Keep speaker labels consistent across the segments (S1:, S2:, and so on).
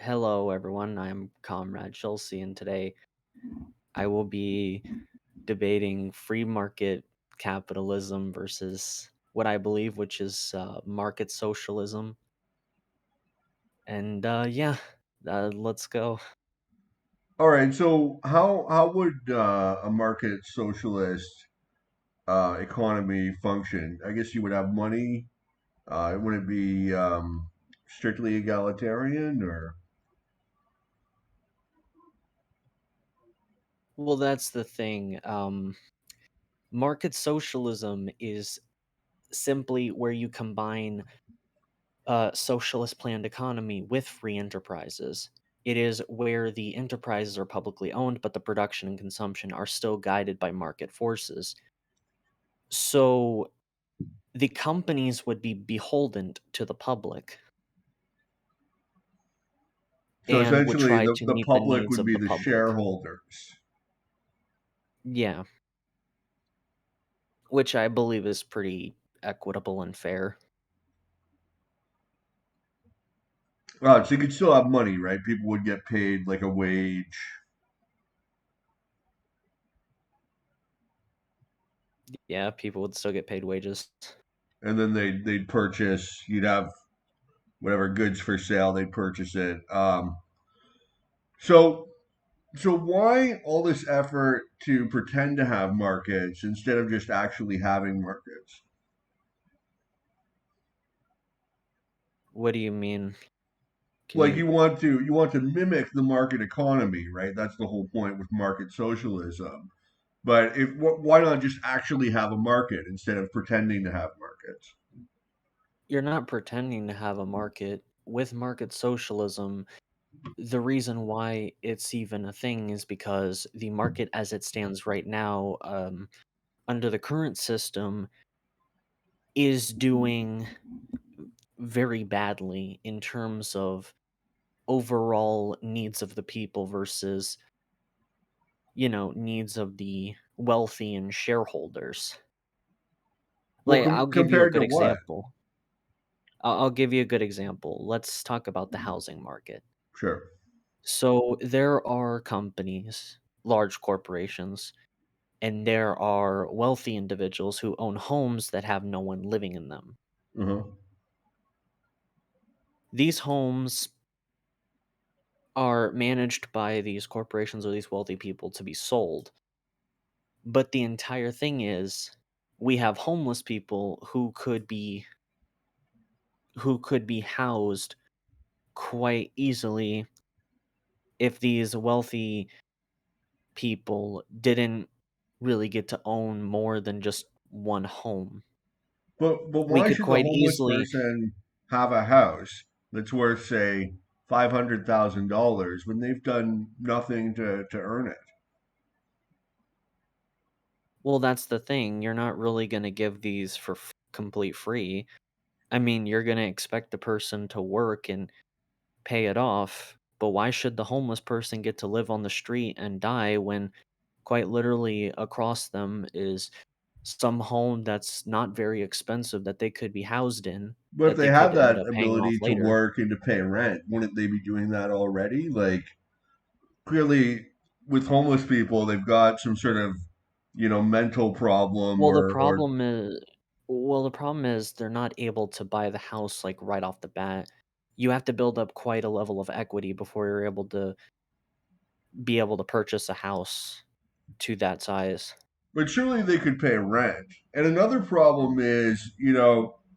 S1: Hello, everyone. I'm Comrade Chelsea, and today I will be debating free market capitalism versus what I believe, which is market socialism. And let's go.
S2: All right, so how would a market socialist economy function? I guess you would have money. Would it be strictly egalitarian, or
S1: Well, that's the thing. Market socialism is simply where you combine socialist planned economy with free enterprises. It is where the enterprises are publicly owned, but the production and consumption are still guided by market forces. So the companies would be beholden to the public
S2: so
S1: and would
S2: essentially
S1: try
S2: the
S1: to
S2: the
S1: meet the
S2: public
S1: needs
S2: would
S1: of
S2: be
S1: the
S2: the
S1: public.
S2: shareholders,
S1: Yeah, which I believe is pretty equitable and fair.
S2: so you could still have money, right? People would get paid like a wage,
S1: Yeah, people would still get paid wages.
S2: and then they'd purchase. You'd have whatever goods for sale. They'd purchase it. So So why all this effort to pretend to have markets instead of just actually having markets?
S1: What do you mean? Can
S2: Like
S1: you
S2: you want to mimic the market economy, right? That's the whole point with market socialism. But why not just actually have a market instead of pretending to have markets?
S1: You're not pretending to have a market. With market socialism, the reason why it's even a thing is because the market as it stands right now, under the current system, is doing very badly in terms of overall needs of the people versus, needs of the wealthy and shareholders.
S2: Well,
S1: Like, I'll give you a
S2: compared
S1: good
S2: to what?
S1: example. I'll give you a good example. Let's talk about the housing market.
S2: Sure.
S1: So there are companies, large corporations, and there are wealthy individuals who own homes that have no one living in them.
S2: Uh-huh.
S1: These homes are managed by these corporations or these wealthy people to be sold. But the entire thing is we have homeless people who could be housed quite easily if these wealthy people didn't really get to own more than just one home.
S2: But
S1: We
S2: why
S1: could
S2: should the
S1: quite
S2: homeless
S1: easily
S2: person have a house that's worth, say, $500,000 when they've done nothing to earn it?
S1: well, that's the thing, you're not really gonna give these for complete free. I mean, you're gonna expect the person to work and pay it off, but why should the homeless person get to live on the street and die when quite literally across them is some home that's not very expensive that they could be housed in,
S2: But if
S1: that
S2: they
S1: they could
S2: have
S1: end
S2: that
S1: up paying off
S2: ability to
S1: later?
S2: work and to pay rent, wouldn't they be doing that already? Like, clearly, with homeless people, they've got some sort of, mental problem
S1: Well, the
S2: or
S1: problem is the problem is they're not able to buy the house, like, right off the bat. You have to build up quite a level of equity before you're able to be able to purchase a house to that size.
S2: but surely they could pay rent. And another problem is,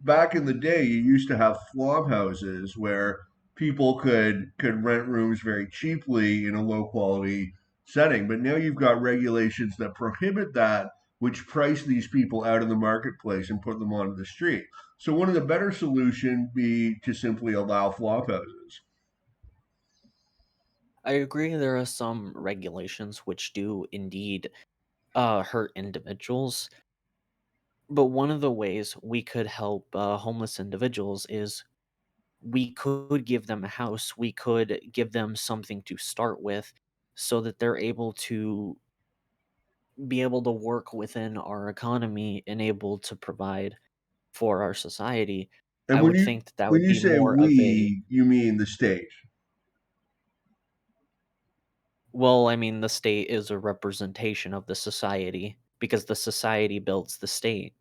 S2: back in the day, you used to have flop houses where people could rent rooms very cheaply in a low quality setting. But now you've got regulations that prohibit that, which price these people out of the marketplace and put them onto the street. So one of the better solutions be to simply allow flop houses.
S1: I agree there are some regulations which do indeed, hurt individuals, but one of the ways we could help, homeless individuals is we could give them a house, we could give them something to start with so that they're able to be able to work within our economy and able to provide for our society.
S2: And
S1: I would think that that
S2: when
S1: would
S2: you
S1: be
S2: say
S1: more of a
S2: we, you mean the state.
S1: Well, I mean, the state is a representation of the society because the society builds the state.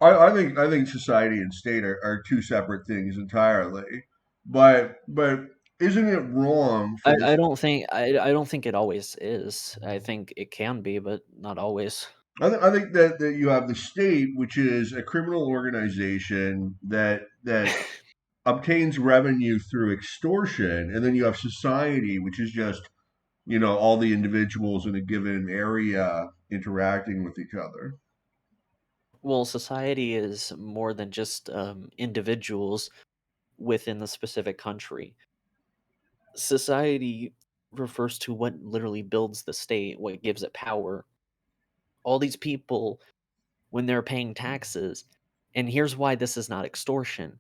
S2: I think society and state are two separate things entirely. But isn't it wrong for this?
S1: I don't think it always is. I think it can be, but not always.
S2: I think that you have the state, which is a criminal organization that obtains revenue through extortion, and then you have society, which is just all the individuals in a given area interacting with each other.
S1: Well, society is more than just individuals within the specific country. Society refers to what literally builds the state, what gives it power. All these people, when they're paying taxes, and here's why this is not extortion.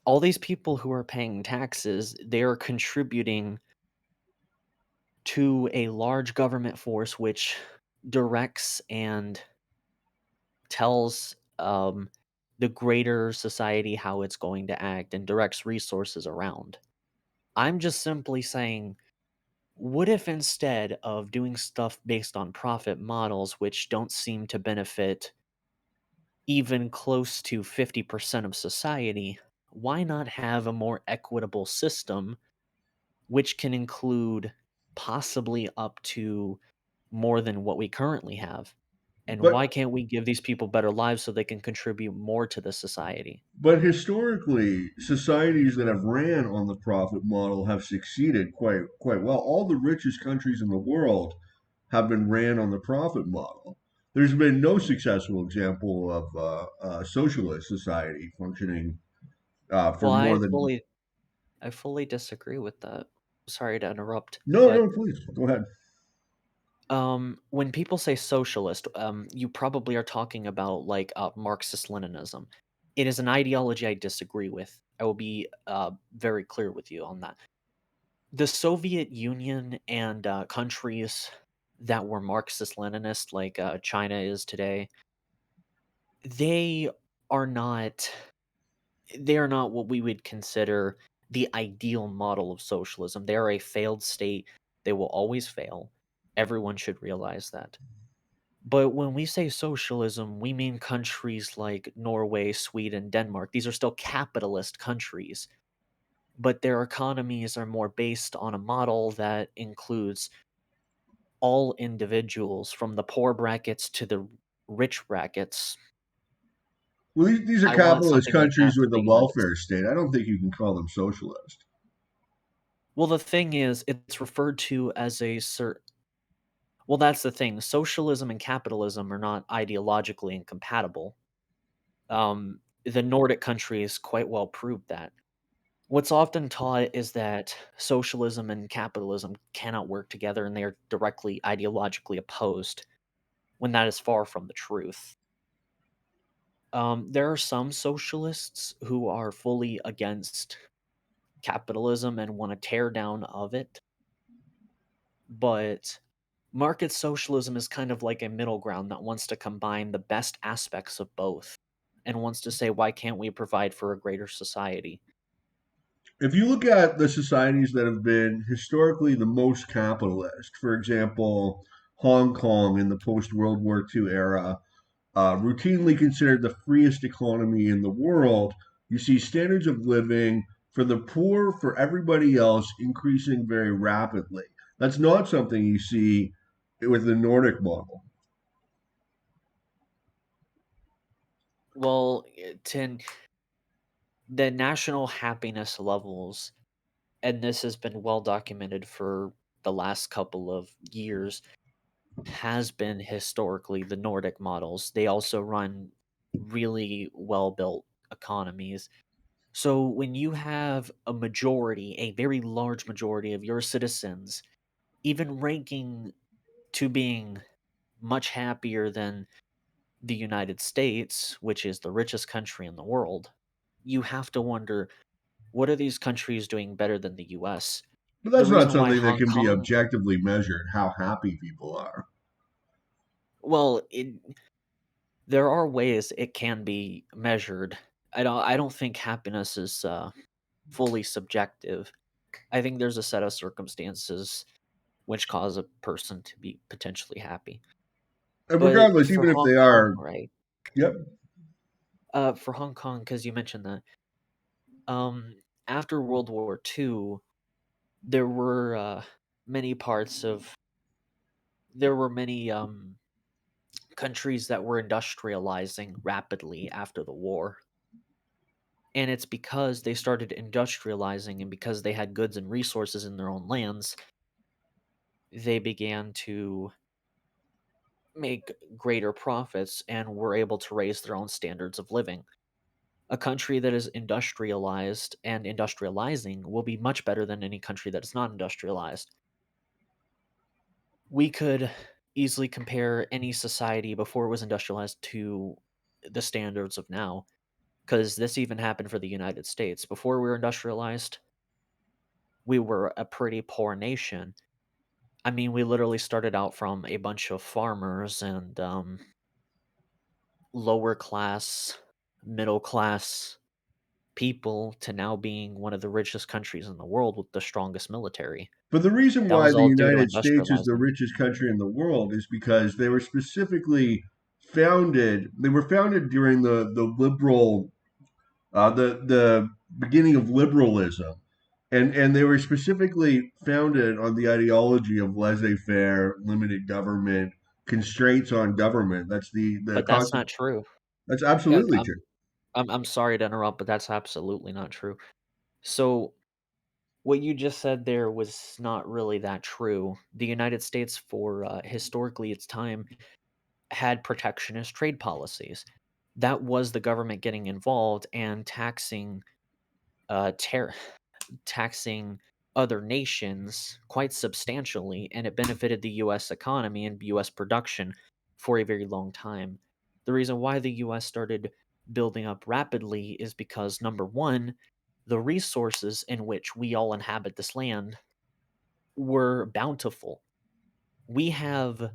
S1: All these people who are paying taxes, they are contributing to a large government force which directs and tells the greater society how it's going to act and directs resources around. I'm just simply saying, what if instead of doing stuff based on profit models, which don't seem to benefit even close to 50% of society, why not have a more equitable system which can include possibly up to more than what we currently have? And
S2: But
S1: why can't we give these people better lives so they can contribute more to the society?
S2: but historically, societies that have ran on the profit model have succeeded quite well. All the richest countries in the world have been ran on the profit model. There's been no successful example of socialist society functioning for
S1: Well,
S2: more than.
S1: I fully disagree with that. Sorry to interrupt,
S2: No,
S1: but
S2: no, please go ahead.
S1: when people say socialist, you probably are talking about like Marxist Leninism. It is an ideology I disagree with. I will be very clear with you on that. The Soviet Union and countries that were Marxist Leninist, like China is today, they are not they are not what we would consider the ideal model of socialism. They are a failed state. They will always fail. Everyone should realize that. But when we say socialism, we mean countries like Norway, Sweden, Denmark. These are still capitalist countries, but their economies are more based on a model that includes all individuals from the poor brackets to the rich brackets.
S2: Well, these are
S1: I want
S2: capitalist
S1: something like that
S2: countries
S1: for
S2: with a
S1: the United
S2: welfare
S1: States.
S2: state. I don't think you can call them socialist.
S1: Well, the thing is, it's referred to as a certain. Well, that's the thing. Socialism and capitalism are not ideologically incompatible. The Nordic countries quite well proved that. What's often taught is that socialism and capitalism cannot work together and they are directly ideologically opposed, when that is far from the truth. There are some socialists who are fully against capitalism and want to tear down of it, but market socialism is kind of like a middle ground that wants to combine the best aspects of both and wants to say, why can't we provide for a greater society?
S2: If you look at the societies that have been historically the most capitalist, for example, Hong Kong in the post World War II era, routinely considered the freest economy in the world, you see standards of living for the poor, for everybody else, increasing very rapidly. That's not something you see with the Nordic model.
S1: Well, the national happiness levels, and this has been well documented for the last couple of years, has been historically the Nordic models. They also run really well built economies. So when you have a majority, a very large majority of your citizens, even ranking to being much happier than the United States, which is the richest country in the world, you have to wonder, what are these countries doing better than the US?
S2: But
S1: The
S2: that's not
S1: reason why
S2: something that
S1: Hong
S2: can be
S1: Kong,
S2: objectively measured, how happy people are.
S1: well, there are ways it can be measured. I don't think happiness is fully subjective. I think there's a set of circumstances which cause a person to be potentially happy.
S2: And
S1: But
S2: regardless,
S1: for
S2: even if
S1: Hong
S2: they
S1: Kong,
S2: are,
S1: right?
S2: yep.
S1: For Hong Kong, because you mentioned that, um, after World War II, there were many parts of there were many countries that were industrializing rapidly after the war. And it's because they started industrializing and because they had goods and resources in their own lands, they began to make greater profits and were able to raise their own standards of living. A country that is industrialized and industrializing will be much better than any country that is not industrialized. We could easily compare any society before it was industrialized to the standards of now, because this even happened for the United States. Before we were industrialized, we were a pretty poor nation. I mean, we literally started out from a bunch of farmers and lower class, middle class people to now being one of the richest countries in the world with the strongest military.
S2: But the reason
S1: That
S2: why
S1: was
S2: the
S1: all due to
S2: United States is the
S1: industrializing.
S2: richest country in the world is because they were specifically founded. They were founded during the liberal, the beginning of liberalism, and they were specifically founded on the ideology of laissez-faire, limited government, constraints on government. That's the
S1: But that's
S2: concept.
S1: not true.
S2: That's
S1: Yeah,
S2: absolutely true.
S1: I'm sorry to interrupt, but that's absolutely not true. So what you just said there was not really that true. The United States, for historically its time, had protectionist trade policies. That was the government getting involved and uh, ter- taxing other nations quite substantially, and it benefited the U.S. economy and U.S. production for a very long time. The reason why the U.S. started building up rapidly is because number one, the resources in which we all inhabit this land were bountiful. We have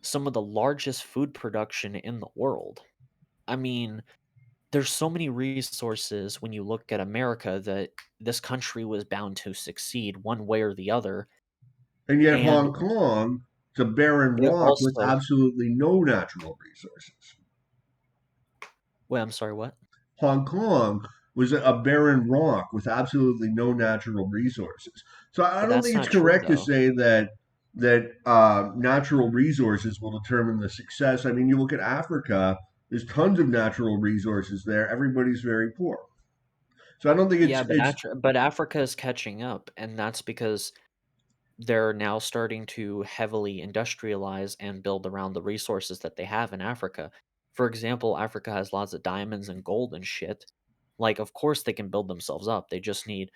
S1: some of the largest food production in the world. I mean, there's so many resources when you look at America that this country was bound to succeed one way or the other.
S2: And yet,
S1: And
S2: Hong Kong is a barren
S1: it
S2: rock with
S1: also
S2: absolutely no natural resources.
S1: wait, I'm sorry, what?
S2: Hong Kong was a barren rock with absolutely no natural resources. So I
S1: But
S2: don't
S1: that's
S2: think it's
S1: not true
S2: correct to
S1: though.
S2: say that natural resources will determine the success. I mean, you look at Africa. There's tons of natural resources there. Everybody's very poor. So I don't think
S1: Yeah,
S2: it's.
S1: But Africa is catching up, and that's because they're now starting to heavily industrialize and build around the resources that they have in Africa. For example, Africa has lots of diamonds and gold and shit. Like, of course they can build themselves up. They just need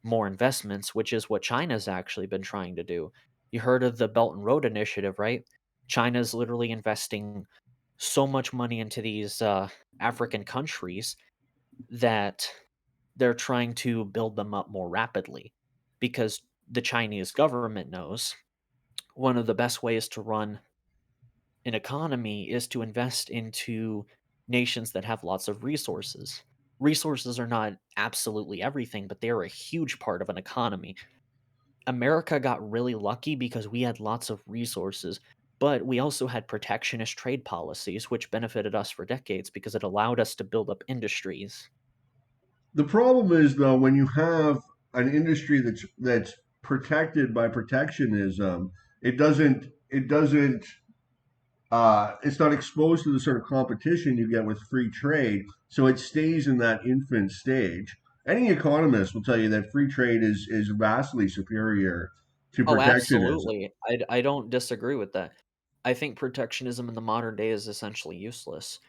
S1: more investments, which is what China's actually been trying to do. You heard of the Belt and Road Initiative, right? China's literally investing so much money into these African countries that they're trying to build them up more rapidly because the Chinese government knows one of the best ways to run an economy is to invest into nations that have lots of resources. Resources are not absolutely everything, but they are a huge part of an economy. America got really lucky because we had lots of resources, but we also had protectionist trade policies, which benefited us for decades because it allowed us to build up industries.
S2: The problem is though when you have an industry that's protected by protectionism, it doesn't it's not exposed to the sort of competition you get with free trade, so it stays in that infant stage. Any economist will tell you that free trade is vastly superior to
S1: Oh,
S2: protectionism.
S1: absolutely. I don't disagree with that. I think protectionism in the modern day is essentially useless.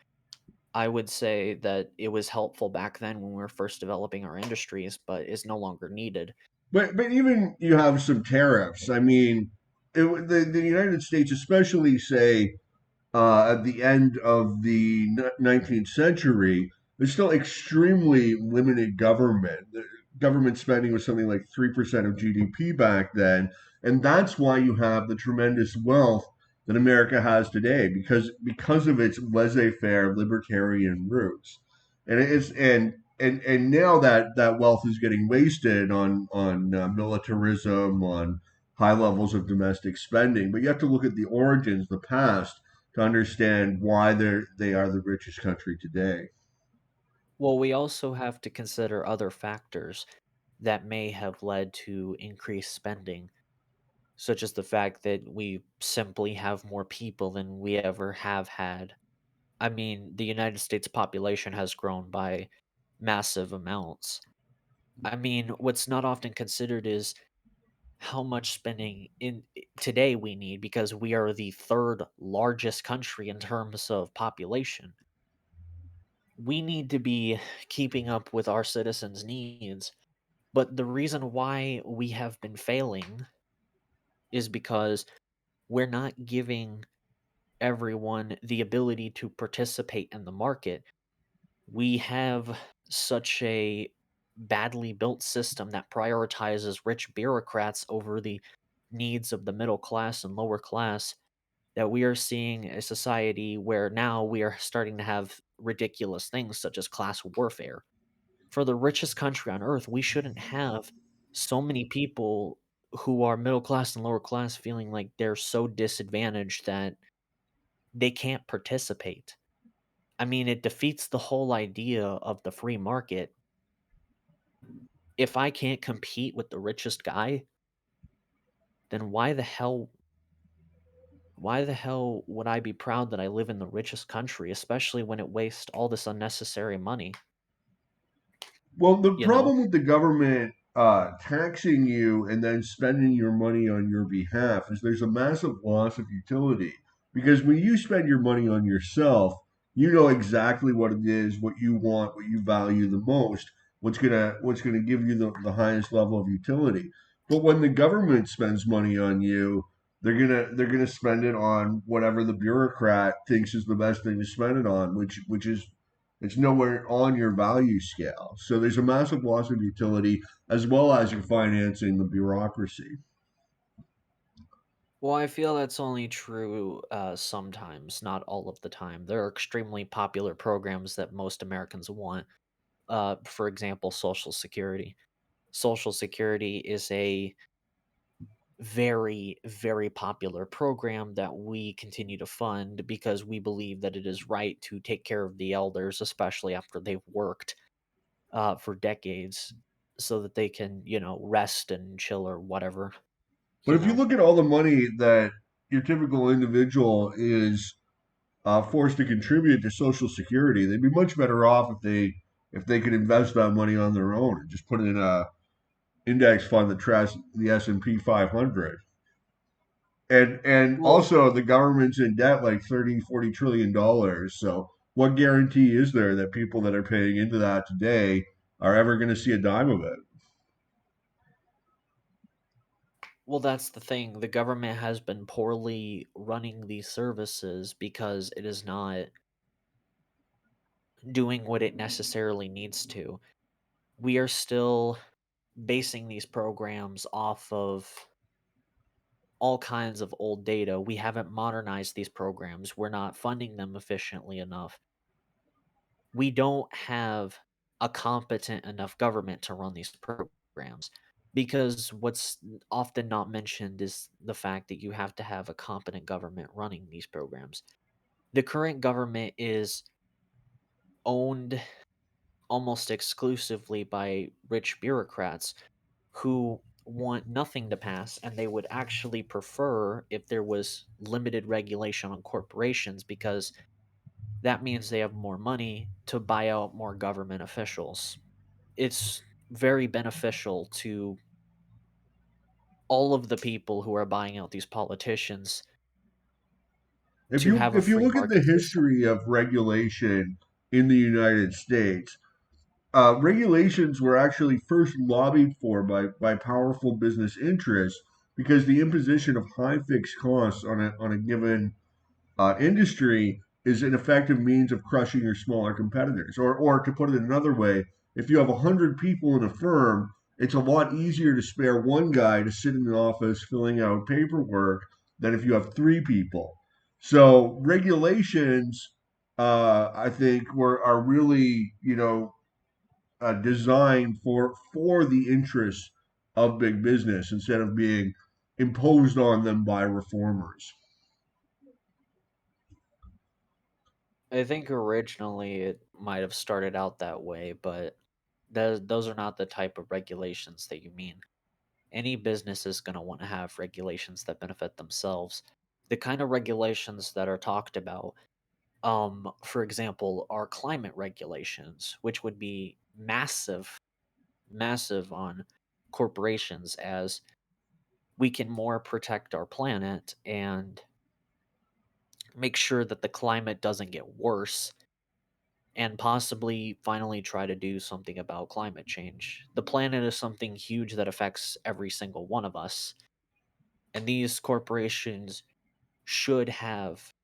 S1: I would say that it was helpful back then when we were first developing our industries, but is no longer needed.
S2: But even you have some tariffs. I mean, the United States, especially say at the end of the 19th century, there's still extremely limited government. The government spending was something like 3% of GDP back then. And that's why you have the tremendous wealth that America has today, because of its laissez-faire libertarian roots. And and now that wealth is getting wasted on militarism, on high levels of domestic spending. But you have to look at the origins, the past, to understand why they are the richest country today.
S1: Well, we also have to consider other factors that may have led to increased spending, such as the fact that we simply have more people than we ever have had. I mean, the United States population has grown by massive amounts. I mean, what's not often considered is how much spending in today we need because we are the third largest country in terms of population. We need to be keeping up with our citizens' needs, but the reason why we have been failing is because we're not giving everyone the ability to participate in the market. We have such a badly built system that prioritizes rich bureaucrats over the needs of the middle class and lower class that we are seeing a society where now we are starting to have ridiculous things such as class warfare. For the richest country on earth, we shouldn't have so many people who are middle class and lower class feeling like they're so disadvantaged that they can't participate. I mean, it defeats the whole idea of the free market. If I can't compete with the richest guy, then why the hell would I be proud that I live in the richest country, especially when it wastes all this unnecessary money,
S2: Well, the
S1: you know?
S2: problem with the government taxing you and then spending your money on your behalf is there's a massive loss of utility. Because when you spend your money on yourself, you know exactly what it is, what you want, what you value the most, what's gonna give you the highest level of utility. But when the government spends money on you, they're gonna spend it on whatever the bureaucrat thinks is the best thing to spend it on, which is it's nowhere on your value scale. So there's a massive loss of utility as well as you're financing the bureaucracy.
S1: Well, I feel that's only true sometimes, not all of the time. There are extremely popular programs that most Americans want. For example, Social Security. Social Security is a very, very popular program that we continue to fund because we believe that it is right to take care of the elders, especially after they've worked for decades, so that they can, rest and chill or whatever,
S2: But
S1: you
S2: if you
S1: know.
S2: look at all the money that your typical individual is forced to contribute to Social Security, they'd be much better off if they could invest that money on their own and just put it in a index fund that tracks the S&P 500. And
S1: Well,
S2: also the government's in debt like 30-40 trillion dollars. So what guarantee is there that people that are paying into that today are ever going to see a dime of it?
S1: well, that's the thing. The government has been poorly running these services because it is not doing what it necessarily needs to. We are still basing these programs off of all kinds of old data. We haven't modernized these programs. We're not funding them efficiently enough. We don't have a competent enough government to run these programs because what's often not mentioned is the fact that you have to have a competent government running these programs. The current government is owned almost exclusively by rich bureaucrats who want nothing to pass and they would actually prefer if there was limited regulation on corporations because that means they have more money to buy out more government officials. It's very beneficial to all of the people who are buying out these politicians
S2: If
S1: to
S2: you
S1: have a
S2: if you
S1: free
S2: look at the
S1: market system.
S2: history of regulation in the United States, regulations were actually first lobbied for by powerful business interests because the imposition of high fixed costs on a given industry is an effective means of crushing your smaller competitors. Or to put it another way, if you have 100 people in a firm, it's a lot easier to spare one guy to sit in an office filling out paperwork than if you have three people. So regulations, I think, are really designed for the interests of big business instead of being imposed on them by reformers.
S1: I think originally it might have started out that way, but those are not the type of regulations that you mean. Any business is going to want to have regulations that benefit themselves. The kind of regulations that are talked about, for example, are climate regulations, which would be massive, massive on corporations as we can more protect our planet and make sure that the climate doesn't get worse and possibly finally try to do something about climate change. The planet is something huge that affects every single one of us, and these corporations should have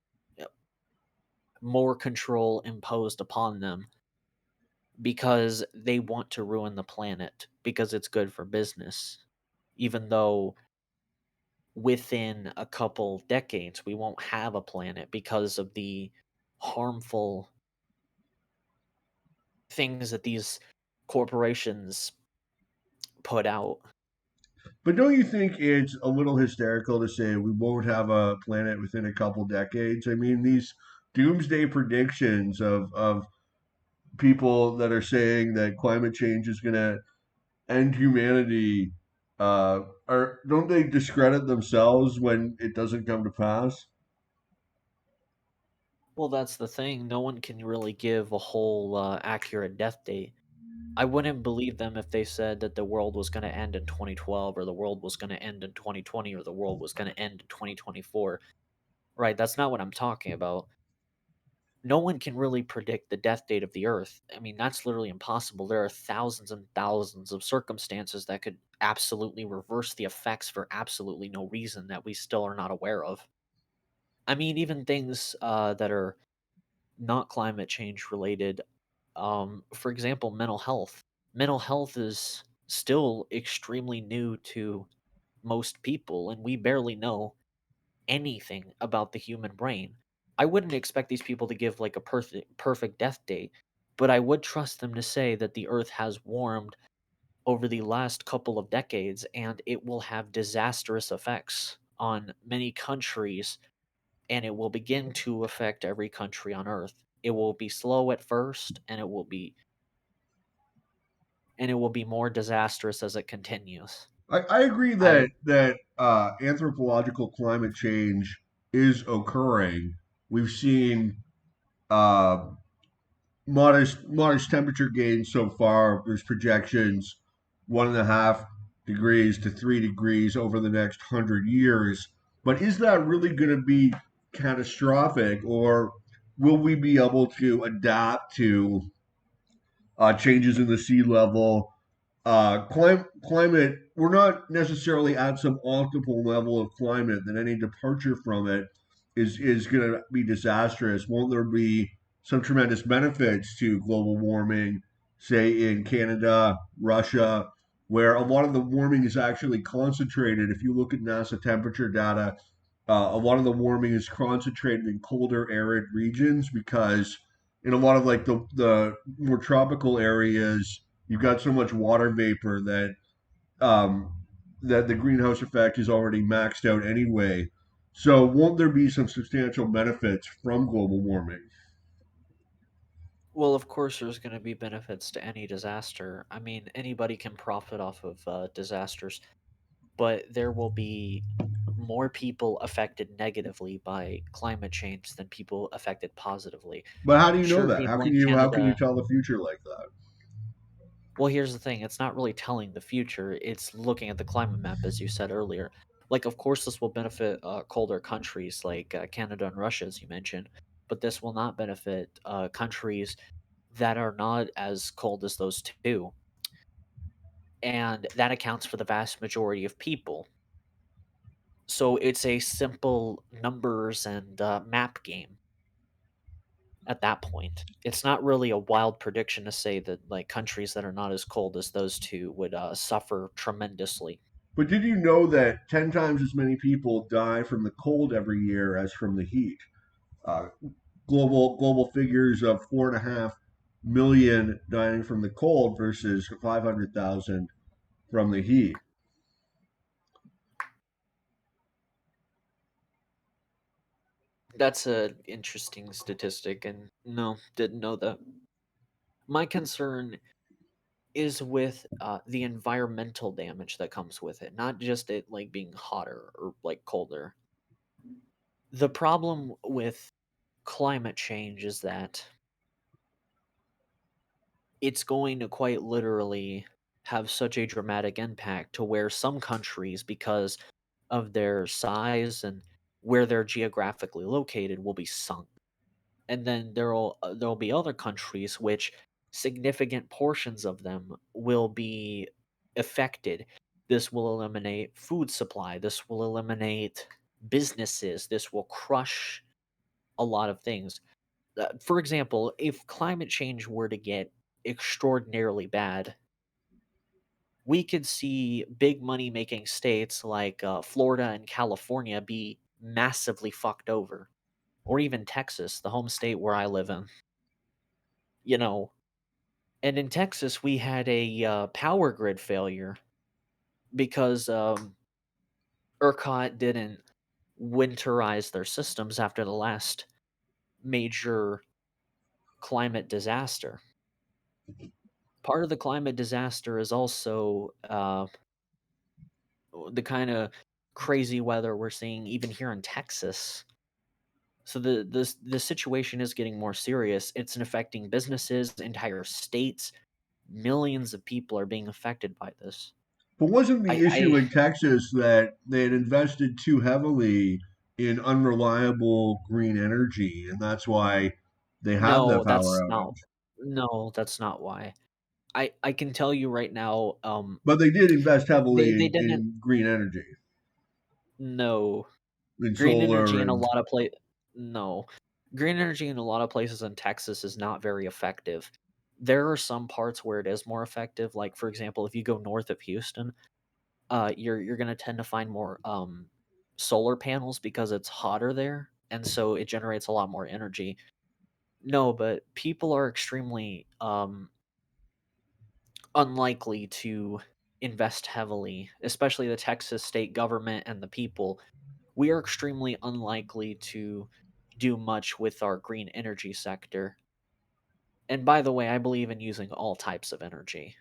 S1: more control imposed upon them because they want to ruin the planet because it's good for business. Even though within a couple decades we won't have a planet because of the harmful things that these corporations put out.
S2: But don't you think it's a little hysterical to say we won't have a planet within a couple decades? I mean, these doomsday predictions of people that are saying that climate change is going to end humanity, are don't they discredit themselves when it doesn't come to pass?
S1: Well, that's the thing. No one can really give a whole accurate death date. I wouldn't believe them if they said that the world was going to end in 2012 or the world was going to end in 2020 or the world was going to end in 2024. Right? That's not what I'm talking about. No one can really predict the death date of the earth. I mean, that's literally impossible. There are thousands and thousands of circumstances that could absolutely reverse the effects for absolutely no reason that we still are not aware of. I mean, even things that are not climate change related. For example, mental health. Mental health is still extremely new to most people, and we barely know anything about the human brain. I wouldn't expect these people to give like a perfect death date, but I would trust them to say that the earth has warmed over the last couple of decades and it will have disastrous effects on many countries and it will begin to affect every country on earth. It will be slow at first and it will be more disastrous as it continues.
S2: I agree
S1: I
S2: that anthropological climate change is occurring. We've seen uh, modest temperature gains so far. There's projections 1.5 degrees to 3 degrees over the next 100 years. But is that really going to be catastrophic, or will we be able to adapt to changes in the sea level? Climate, we're not necessarily at some optimal level of climate that any departure from it is going to be disastrous. Won't there be some tremendous benefits to global warming, say in Canada, Russia, where a lot of the warming is actually concentrated? If you look at NASA temperature data, a lot of the warming is concentrated in colder, arid regions because in a lot of like the more tropical areas, you've got so much water vapor um, that the greenhouse effect is already maxed out anyway. So, won't there be some substantial benefits from global warming?
S1: Well, of course, there's going to be benefits to any disaster. I mean, anybody can profit off of disasters, but there will be more people affected negatively by climate change than people affected positively.
S2: But how do you know
S1: Sure,
S2: that?
S1: people in
S2: How can you
S1: Canada.
S2: tell the future like that?
S1: Well, here's the thing, it's not really telling the future, it's looking at the climate map, as you said earlier. Like, of course, this will benefit colder countries like Canada and Russia, as you mentioned, but this will not benefit countries that are not as cold as those two. And that accounts for the vast majority of people. So it's a simple numbers and map game at that point. It's not really a wild prediction to say that like countries that are not as cold as those two would suffer tremendously.
S2: But did you know that 10 times as many people die from the cold every year as from the heat? Uh, global figures of 4.5 million dying from the cold versus 500,000 from the heat.
S1: That's a interesting statistic, and no, didn't know that. My concern is with the environmental damage that comes with it, not just it like being hotter or like colder. The problem with climate change is that it's going to quite literally have such a dramatic impact to where some countries, because of their size and where they're geographically located, will be sunk. And then there'll be other countries which significant portions of them will be affected. This will eliminate food supply. This will eliminate businesses. This will crush a lot of things. For example, if climate change were to get extraordinarily bad, we could see big money making states like Florida and California be massively fucked over, or even Texas, the home state where I live in. You know, and in Texas, we had a power grid failure because ERCOT didn't winterize their systems after the last major climate disaster. Part of the climate disaster is also the kind of crazy weather we're seeing even here in Texas. So the situation is getting more serious. It's affecting businesses, entire states. Millions of people are being affected by this.
S2: But wasn't
S1: I
S2: the issue
S1: I
S2: in Texas that they had invested too heavily in unreliable green energy, and that's why they have the
S1: No,
S2: power
S1: that's not
S2: outage?
S1: no, that's not why. I can tell you right now,
S2: But they did invest heavily
S1: they didn't.
S2: in green energy,
S1: No.
S2: in
S1: Green
S2: solar,
S1: energy in a
S2: and
S1: lot of no. Green energy in a lot of places in Texas is not very effective. There are some parts where it is more effective, like, for example, if you go north of Houston, you're gonna tend to find more, solar panels because it's hotter there, and so it generates a lot more energy. No, but people are extremely, unlikely to invest heavily, especially the Texas state government and the people. We are extremely unlikely to do much with our green energy sector. And by the way, I believe in using all types of energy.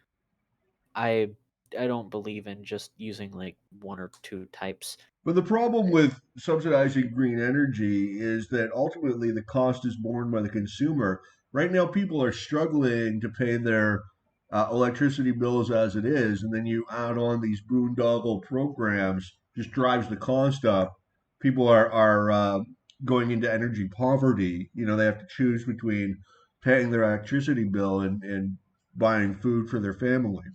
S1: I I don't believe in just using like one or two types.
S2: but the problem with subsidizing green energy is that ultimately the cost is borne by the consumer. Right now, people are struggling to pay their electricity bills as it is, and then you add on these boondoggle programs, just drives the cost up. People are going into energy poverty. You know, they have to choose between paying their electricity bill and buying food for their family.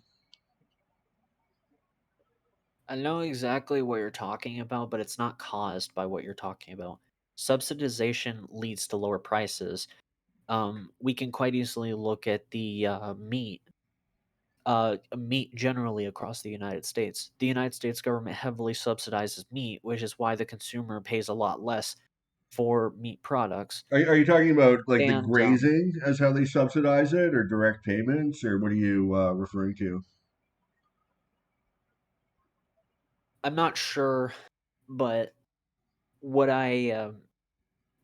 S1: I know exactly what you're talking about, but it's not caused by what you're talking about. Subsidization leads to lower prices. We can quite easily look at the meat generally across the United States. The United States government heavily subsidizes meat, which is why the consumer pays a lot less for meat products.
S2: Are you talking about like the
S1: And
S2: grazing as how they subsidize it, or direct payments, or what are you referring to?
S1: I'm not sure, but what I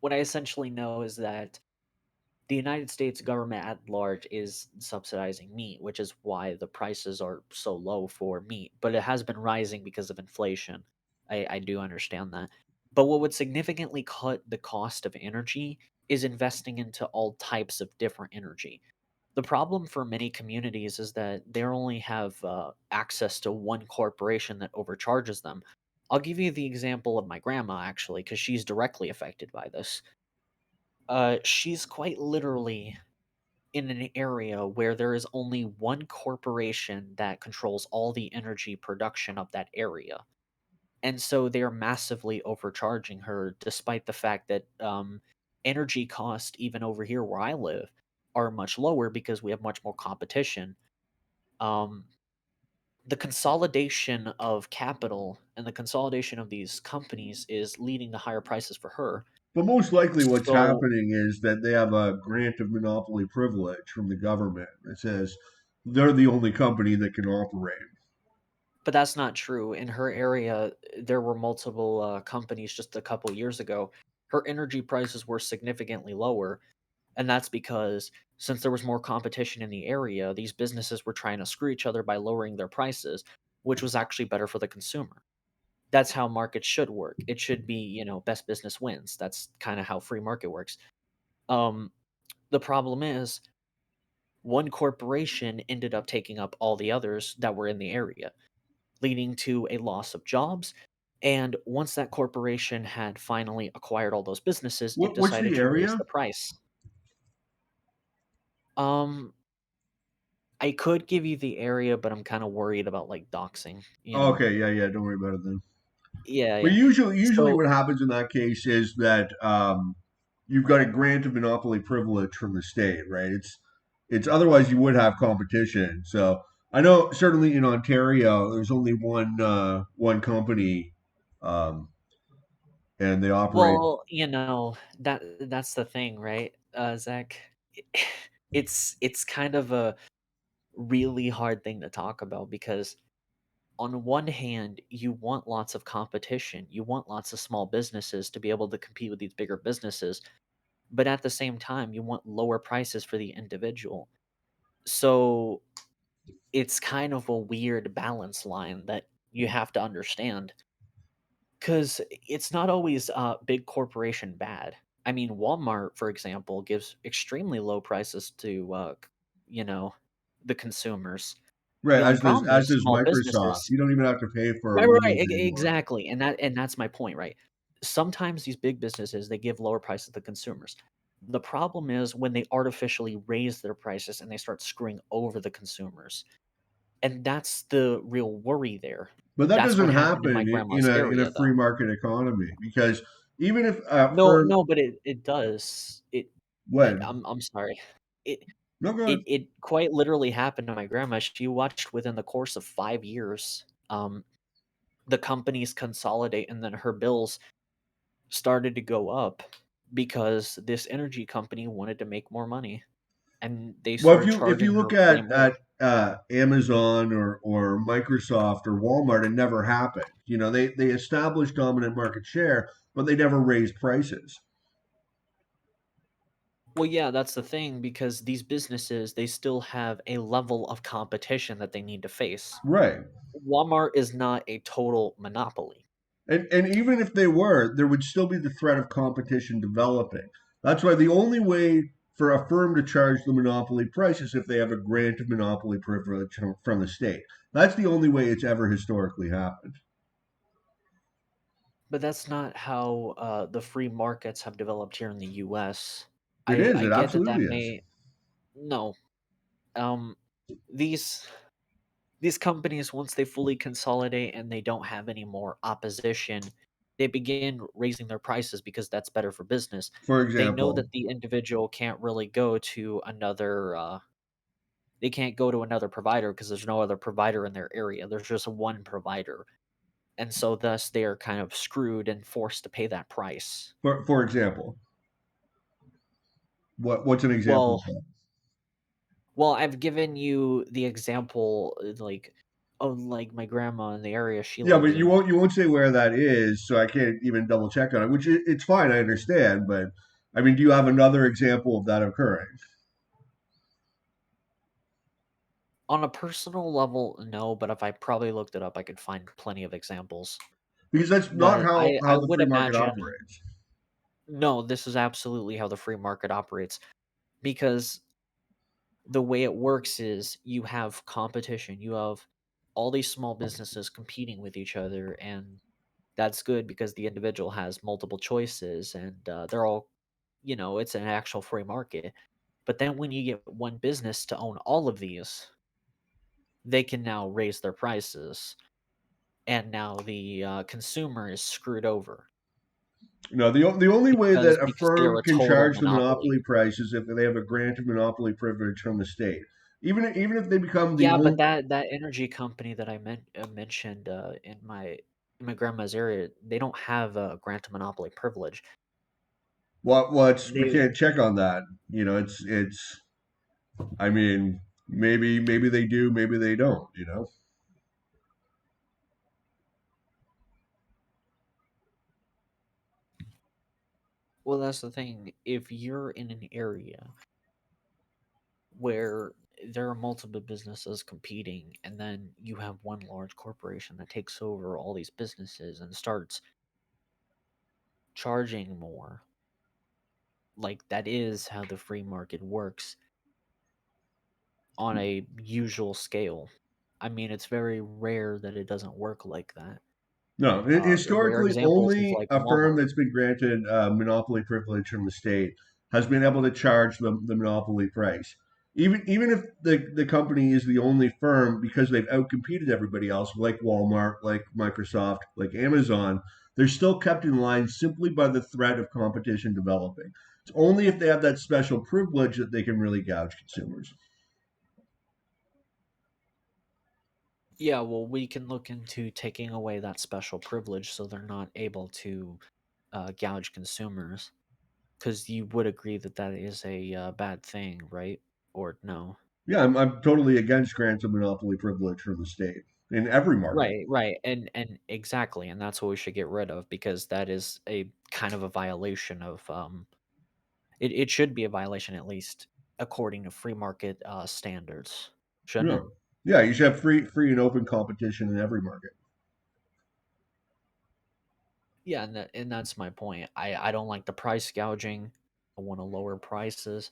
S1: what I essentially know is that the United States government at large is subsidizing meat, which is why the prices are so low for meat. But it has been rising because of inflation. I do understand that. But what would significantly cut the cost of energy is investing into all types of different energy. The problem for many communities is that they only have access to one corporation that overcharges them. I'll give you the example of my grandma, actually, because she's directly affected by this. She's quite literally in an area where there is only one corporation that controls all the energy production of that area. And so they're massively overcharging her despite the fact that energy costs, even over here where I live, are much lower because we have much more competition. Um, the consolidation of capital and the consolidation of these companies is leading to higher prices for her.
S2: But most likely, what's
S1: So,
S2: happening is that they have a grant of monopoly privilege from the government that says they're the only company that can operate.
S1: but that's not true. In her area, there were multiple companies just a couple years ago. Her energy prices were significantly lower. And that's because since there was more competition in the area, these businesses were trying to screw each other by lowering their prices, which was actually better for the consumer. That's how markets should work. It should be, best business wins. That's kind of how free market works. Um, the problem is one corporation ended up taking up all the others that were in the area, leading to a loss of jobs. And once that corporation had finally acquired all those businesses, it
S2: What's
S1: decided
S2: the
S1: to raise
S2: area?
S1: the price. Um, I could give you the area, but I'm kinda worried about, like, doxing, you
S2: Oh,
S1: know?
S2: okay, yeah, yeah. Don't worry about it then.
S1: Yeah,
S2: But
S1: yeah.
S2: usually
S1: So
S2: what happens in that case is that you've got a grant of monopoly privilege from the state, right? It's otherwise you would have competition. So I know certainly in Ontario there's only one company, um, and they operate.
S1: well, that's the thing, right, Zach? It's kind of a really hard thing to talk about because on one hand, you want lots of competition, you want lots of small businesses to be able to compete with these bigger businesses, but at the same time, you want lower prices for the individual. So it's kind of a weird balance line that you have to understand, because it's not always, big corporation bad. I mean, Walmart, for example, gives extremely low prices to, you know, the consumers.
S2: Right,
S1: The only problem
S2: as
S1: is
S2: does
S1: small
S2: Microsoft.
S1: businesses.
S2: You don't even have to pay for a
S1: Right,
S2: Windows anymore.
S1: exactly, and that's my point, right? Sometimes these big businesses, they give lower prices to consumers. The problem is when they artificially raise their prices and they start screwing over the consumers. And that's the real worry there.
S2: But that
S1: That's what
S2: doesn't
S1: happened in
S2: happen
S1: my
S2: in
S1: grandma's
S2: a
S1: area,
S2: free
S1: though.
S2: market economy because even if a
S1: No,
S2: firm
S1: no, but it does.
S2: when
S1: I'm sorry. It
S2: no
S1: it
S2: good.
S1: it quite literally happened to my grandma. She watched within the course of 5 years, the companies consolidate, and then her bills started to go up because this energy company wanted to make more money, and they
S2: Well,
S1: started
S2: if you
S1: charging her
S2: look
S1: way more.
S2: at Amazon or Microsoft or Walmart, it never happened. You know, they established dominant market share, but they never raised prices.
S1: Well, yeah, that's the thing because these businesses, they still have a level of competition that they need to face.
S2: Right.
S1: Walmart is not a total monopoly.
S2: And even if they were, there would still be the threat of competition developing. That's why the only way for a firm to charge the monopoly price is if they have a grant of monopoly privilege from the state. That's the only way it's ever historically happened.
S1: But that's not how the free markets have developed here in the US.
S2: It
S1: I
S2: is.
S1: I
S2: It
S1: get that
S2: absolutely is.
S1: may no. Um these these companies, once they fully consolidate and they don't have any more opposition, they begin raising their prices because that's better for business.
S2: For
S1: They know
S2: example,
S1: that the individual can't really go to another they can't go to another provider because there's no other provider in their area. There's just one provider. And so thus they are kind of screwed and forced to pay that price.
S2: for example, what's an example
S1: Well,
S2: of that?
S1: I've given you the example, like, of, like, my grandma in the area she
S2: Yeah,
S1: lives
S2: but
S1: in.
S2: you won't say where that is, so I can't even double check on it. It's fine, I understand, but I mean, do you have another example of that occurring?
S1: On a personal level, no, but if I probably looked it up, I could find plenty of examples.
S2: Because that's not
S1: But I
S2: how the
S1: would
S2: free market
S1: imagine
S2: operates.
S1: no, this is absolutely how the free market operates because the way it works is you have competition. You have all these small businesses competing with each other, and that's good because the individual has multiple choices and they're all, it's an actual free market. But then when you get one business to own all of these, they can now raise their prices, and now the consumer is screwed over
S2: No, the only way that a
S1: because they're
S2: firm
S1: a
S2: can
S1: total
S2: charge the
S1: monopoly.
S2: monopoly price is if they have a grant of monopoly privilege from the state. Even if they become the
S1: Yeah, but
S2: only
S1: that energy company that mentioned, in my grandma's area, they don't have a grant to monopoly privilege.
S2: What's we
S1: They
S2: can't check on that. You know, it's. I mean, maybe they do, maybe they don't. You know.
S1: well, that's the thing. If you're in an area where there are multiple businesses competing, and then you have one large corporation that takes over all these businesses and starts charging more, like that is how the free market works on a usual scale. I mean, it's very rare that it doesn't work like that.
S2: No,
S1: The rare
S2: historically,
S1: examples is
S2: only
S1: like
S2: a firm
S1: Walmart.
S2: that's been granted monopoly privilege from the state has been able to charge the monopoly price. Even if the company is the only firm because they've outcompeted everybody else, like Walmart, like Microsoft, like Amazon, they're still kept in line simply by the threat of competition developing. It's only if they have that special privilege that they can really gouge consumers.
S1: Yeah, well, we can look into taking away that special privilege so they're not able to gouge consumers. Because you would agree that that is a bad thing, right? Or no?
S2: Yeah, I'm totally against grants of monopoly privilege from the state in every market.
S1: Right, right, and exactly, and that's what we should get rid of because that is a kind of a violation of it should be a violation at least according to free market standards, shouldn't
S2: Yeah.
S1: it?
S2: Yeah, you should have free and open competition in every market.
S1: Yeah, and that's my point. I don't like the price gouging. I want to lower prices,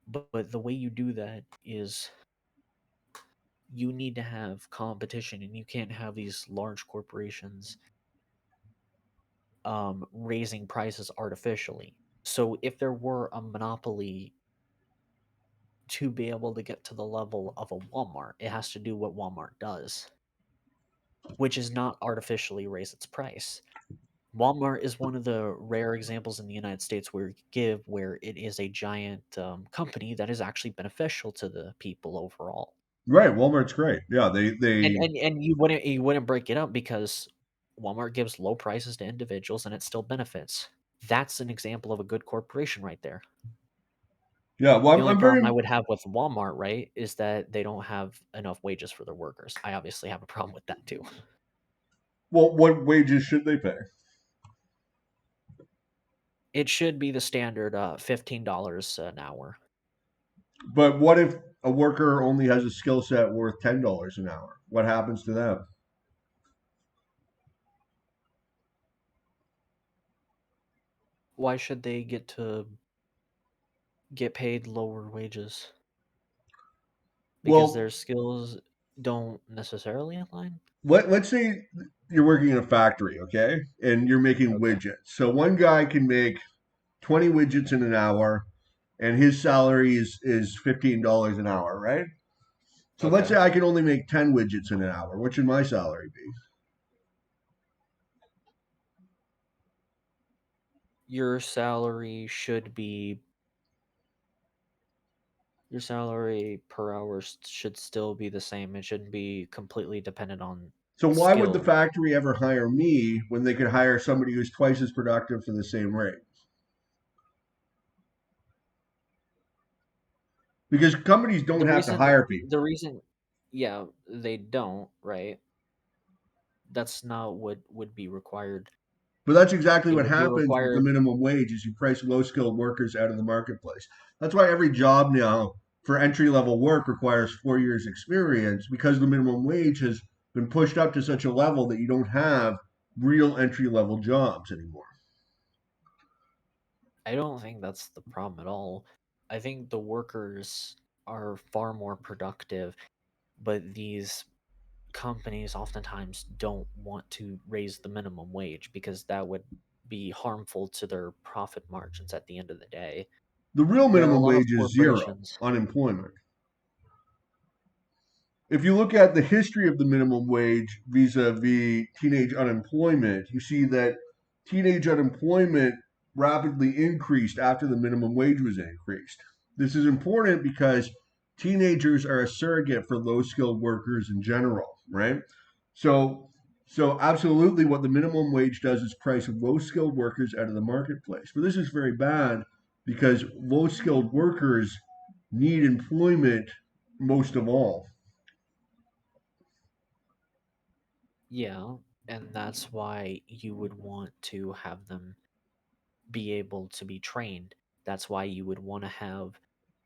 S1: but the way you do that is you need to have competition, and you can't have these large corporations raising prices artificially. So if there were a monopoly to be able to get to the level of a Walmart, it has to do what Walmart does, which is not artificially raise its price. Walmart is one of the rare examples in the United States where it is a giant company that is actually beneficial to the people overall.
S2: Right, Walmart's great. Yeah,
S1: And
S2: they
S1: you wouldn't break it up because Walmart gives low prices to individuals and it still benefits. That's an example of a good corporation right there.
S2: yeah. Well,
S1: The only
S2: I'm
S1: problem I
S2: very
S1: would have with Walmart, right, is that they don't have enough wages for their workers. I obviously have a problem with that too.
S2: well. What wages should they pay?
S1: It should be the standard $15 an hour.
S2: But what if a worker only has a skill set worth $10 an hour? What happens to them?
S1: Why should they get paid lower wages? Because
S2: Well,
S1: their skills don't necessarily align?
S2: let's say you're working in a factory, okay, and you're making
S1: Okay.
S2: widgets. So one guy can make 20 widgets in an hour, and his salary is $15 an hour, right? So let's say
S1: Okay.
S2: I can only make 10 widgets in an hour. What should my salary be?
S1: Your salary should be your salary per hour should still be the same. It shouldn't be completely dependent on
S2: So why would the
S1: skill.
S2: factory ever hire me when they could hire somebody who's twice as productive for the same rate? Because companies don't
S1: The
S2: have to
S1: reason
S2: hire people.
S1: the reason yeah, they don't, right? That's not what would be required.
S2: But that's exactly
S1: It
S2: what
S1: would be
S2: happens with the
S1: required.
S2: minimum wage is you price low skilled workers out of the marketplace. That's why every job now for entry level work requires 4 years experience because the minimum wage has been pushed up to such a level that you don't have real entry level jobs anymore.
S1: I don't think that's the problem at all. I think the workers are far more productive, but these companies oftentimes don't want to raise the minimum wage because that would be harmful to their profit margins at the end of the day.
S2: The real
S1: There are a
S2: minimum
S1: lot of
S2: wage is zero
S1: corporations.
S2: unemployment. If you look at the history of the minimum wage vis-a-vis teenage unemployment, you see that teenage unemployment rapidly increased after the minimum wage was increased. This is important because teenagers are a surrogate for low skilled workers in general, right? So So, absolutely, what the minimum wage does is price low skilled workers out of the marketplace. But this is very bad because low skilled workers need employment most of all.
S1: Yeah, and that's why you would want to have them be able to be trained. That's why you would want to have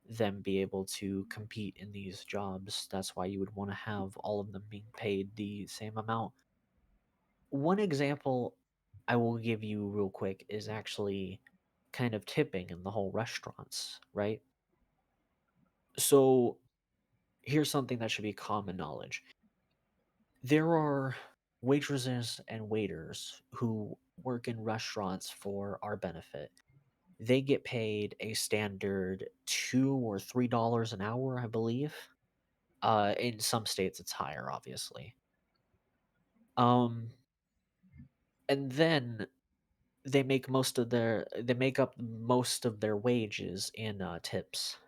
S1: them be able to compete in these jobs. That's why you would want to have all of them being paid the same amount. One example I will give you real quick is actually kind of tipping in the whole restaurants, right? So here's something that should be common knowledge. There are waitresses and waiters who work in restaurants for our benefit. They get paid a standard $2 or $3 an hour, I believe. In some states, it's higher, obviously. Um, and then they make up most of their wages in tips.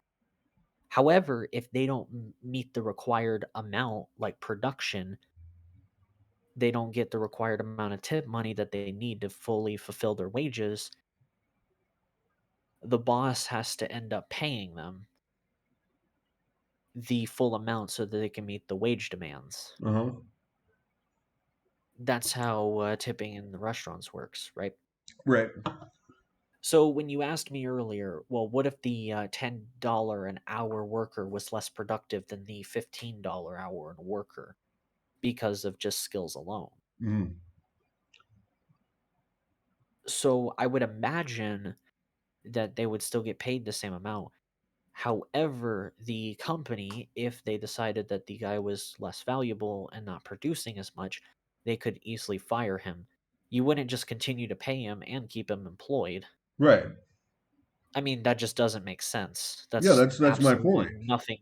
S1: However, if they don't meet the required amount, like production, they don't get the required amount of tip money that they need to fully fulfill their wages. The boss has to end up paying them the full amount so that they can meet the wage demands.
S2: Uh huh.
S1: That's how tipping in the restaurants works, right?
S2: Right.
S1: So when you asked me earlier, well, what if the $10 an hour worker was less productive than the $15 hour worker because of just skills alone?
S2: Mm.
S1: So I would imagine that they would still get paid the same amount. However, the company, if they decided that the guy was less valuable and not producing as much, they could easily fire him. You wouldn't just continue to pay him and keep him employed.
S2: Right.
S1: I mean, that just doesn't make sense.
S2: Yeah,
S1: That's
S2: that's my
S1: absolutely
S2: point.
S1: nothing.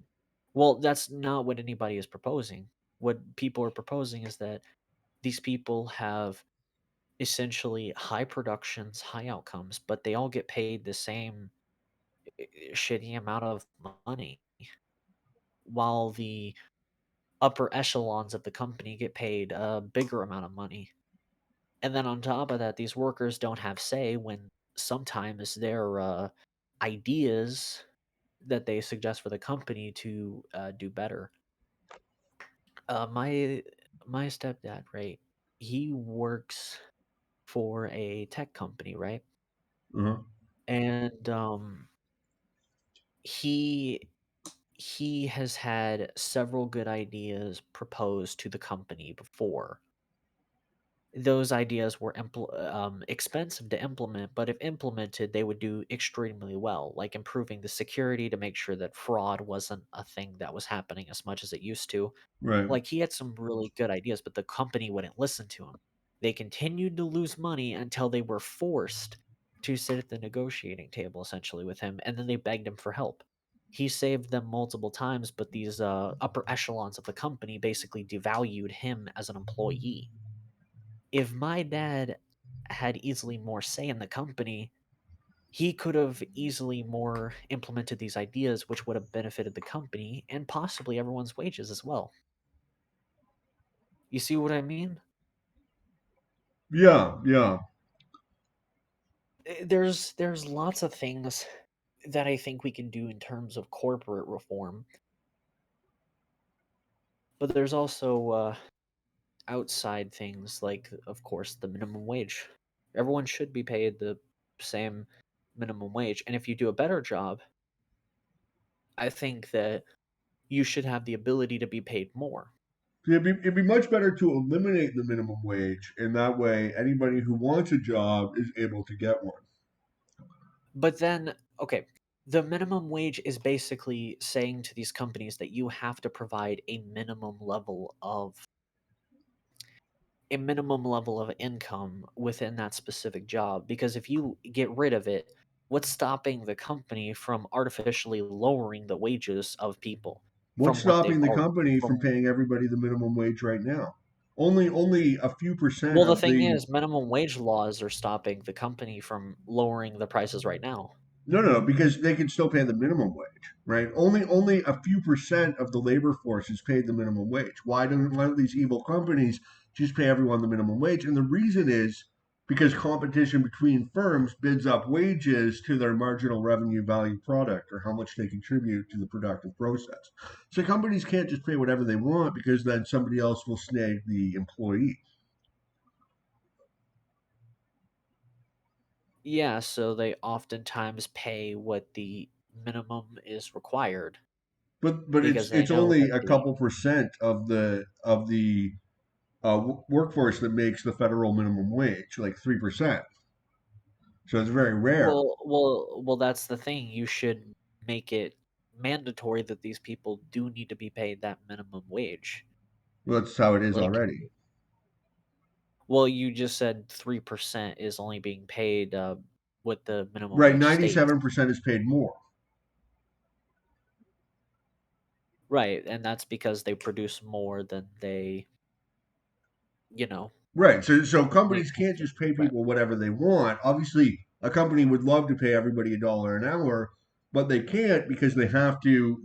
S1: Well, that's not what anybody is proposing. What people are proposing is that these people have essentially high productions, high outcomes, but they all get paid the same shitty amount of money, while the upper echelons of the company get paid a bigger amount of money. And then on top of that, these workers don't have say when sometimes their ideas that they suggest for the company to do better. My stepdad, right? He works for a tech company, right?
S2: Uh huh.
S1: And he he has had several good ideas proposed to the company before. Those ideas were expensive to implement, but if implemented, they would do extremely well, like improving the security to make sure that fraud wasn't a thing that was happening as much as it used to.
S2: Right.
S1: Like, he had some really good ideas, but the company wouldn't listen to him. They continued to lose money until they were forced to sit at the negotiating table, essentially, with him, and then they begged him for help. He saved them multiple times, but these upper echelons of the company basically devalued him as an employee. If my dad had easily more say in the company, he could have easily more implemented these ideas, which would have benefited the company and possibly everyone's wages as well. You see what I mean?
S2: Yeah. Yeah.
S1: There's lots of things that I think we can do in terms of corporate reform, but there's also outside things like, of course, the minimum wage. Everyone should be paid the same minimum wage, and if you do a better job, I think that you should have the ability to be paid more.
S2: It'd be much better to eliminate the minimum wage, and that way anybody who wants a job is able to get one.
S1: But then, okay, the minimum wage is basically saying to these companies that you have to provide a minimum level of income within that specific job, because if you get rid of it, what's stopping the company from artificially lowering the wages of people
S2: What's
S1: from what
S2: stopping
S1: they've
S2: the
S1: already
S2: company from
S1: from
S2: paying everybody the minimum wage right now? Only a few percent
S1: well, the
S2: of
S1: thing
S2: the
S1: is, minimum wage laws are stopping the company from lowering the prices right now.
S2: no, because they can still pay the minimum wage, right? Only a few percent of the labor force is paid the minimum wage. Why don't these evil companies just pay everyone the minimum wage. And the reason is because competition between firms bids up wages to their marginal revenue value product, or how much they contribute to the productive process. So companies can't just pay whatever they want because then somebody else will snag the employee.
S1: Yeah, so they oftentimes pay what the minimum is required
S2: But
S1: because they
S2: it's
S1: know
S2: only
S1: that
S2: a
S1: the
S2: couple percent of the workforce that makes the federal minimum wage, like 3%. So it's very rare.
S1: well, that's the thing. You should make it mandatory that these people do need to be paid that minimum wage.
S2: Well, that's how it is
S1: Like,
S2: already.
S1: well, you just said 3% is only being paid what the minimum
S2: Right,
S1: wage states.
S2: 97% is paid more.
S1: Right, and that's because they produce more than they, you know,
S2: Right. So
S1: make
S2: companies can't
S1: profit.
S2: just pay
S1: Right.
S2: people whatever they want. Obviously, a company would love to pay everybody $1 an hour, but they can't because they have to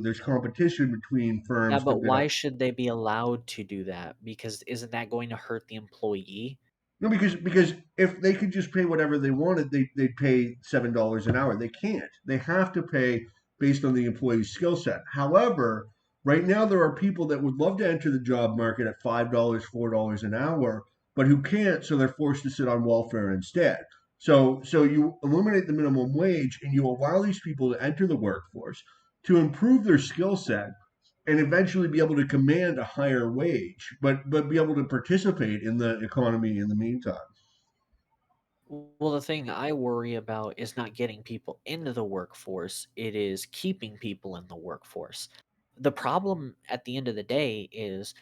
S2: there's competition between
S1: Yeah,
S2: firms to
S1: but
S2: bid
S1: why
S2: up.
S1: should they be allowed to do that? Because isn't that going to hurt the employee?
S2: No, because if they could just pay whatever they wanted, they'd pay $7 an hour. They can't. They have to pay based on the employee's skill set. However, right now there are people that would love to enter the job market at $5, $4 an hour, but who can't, so they're forced to sit on welfare instead. So you eliminate the minimum wage and you allow these people to enter the workforce to improve their skill set and eventually be able to command a higher wage, but be able to participate in the economy in the meantime.
S1: Well, the thing I worry about is not getting people into the workforce, it is keeping people in the workforce. The problem at the end of the day is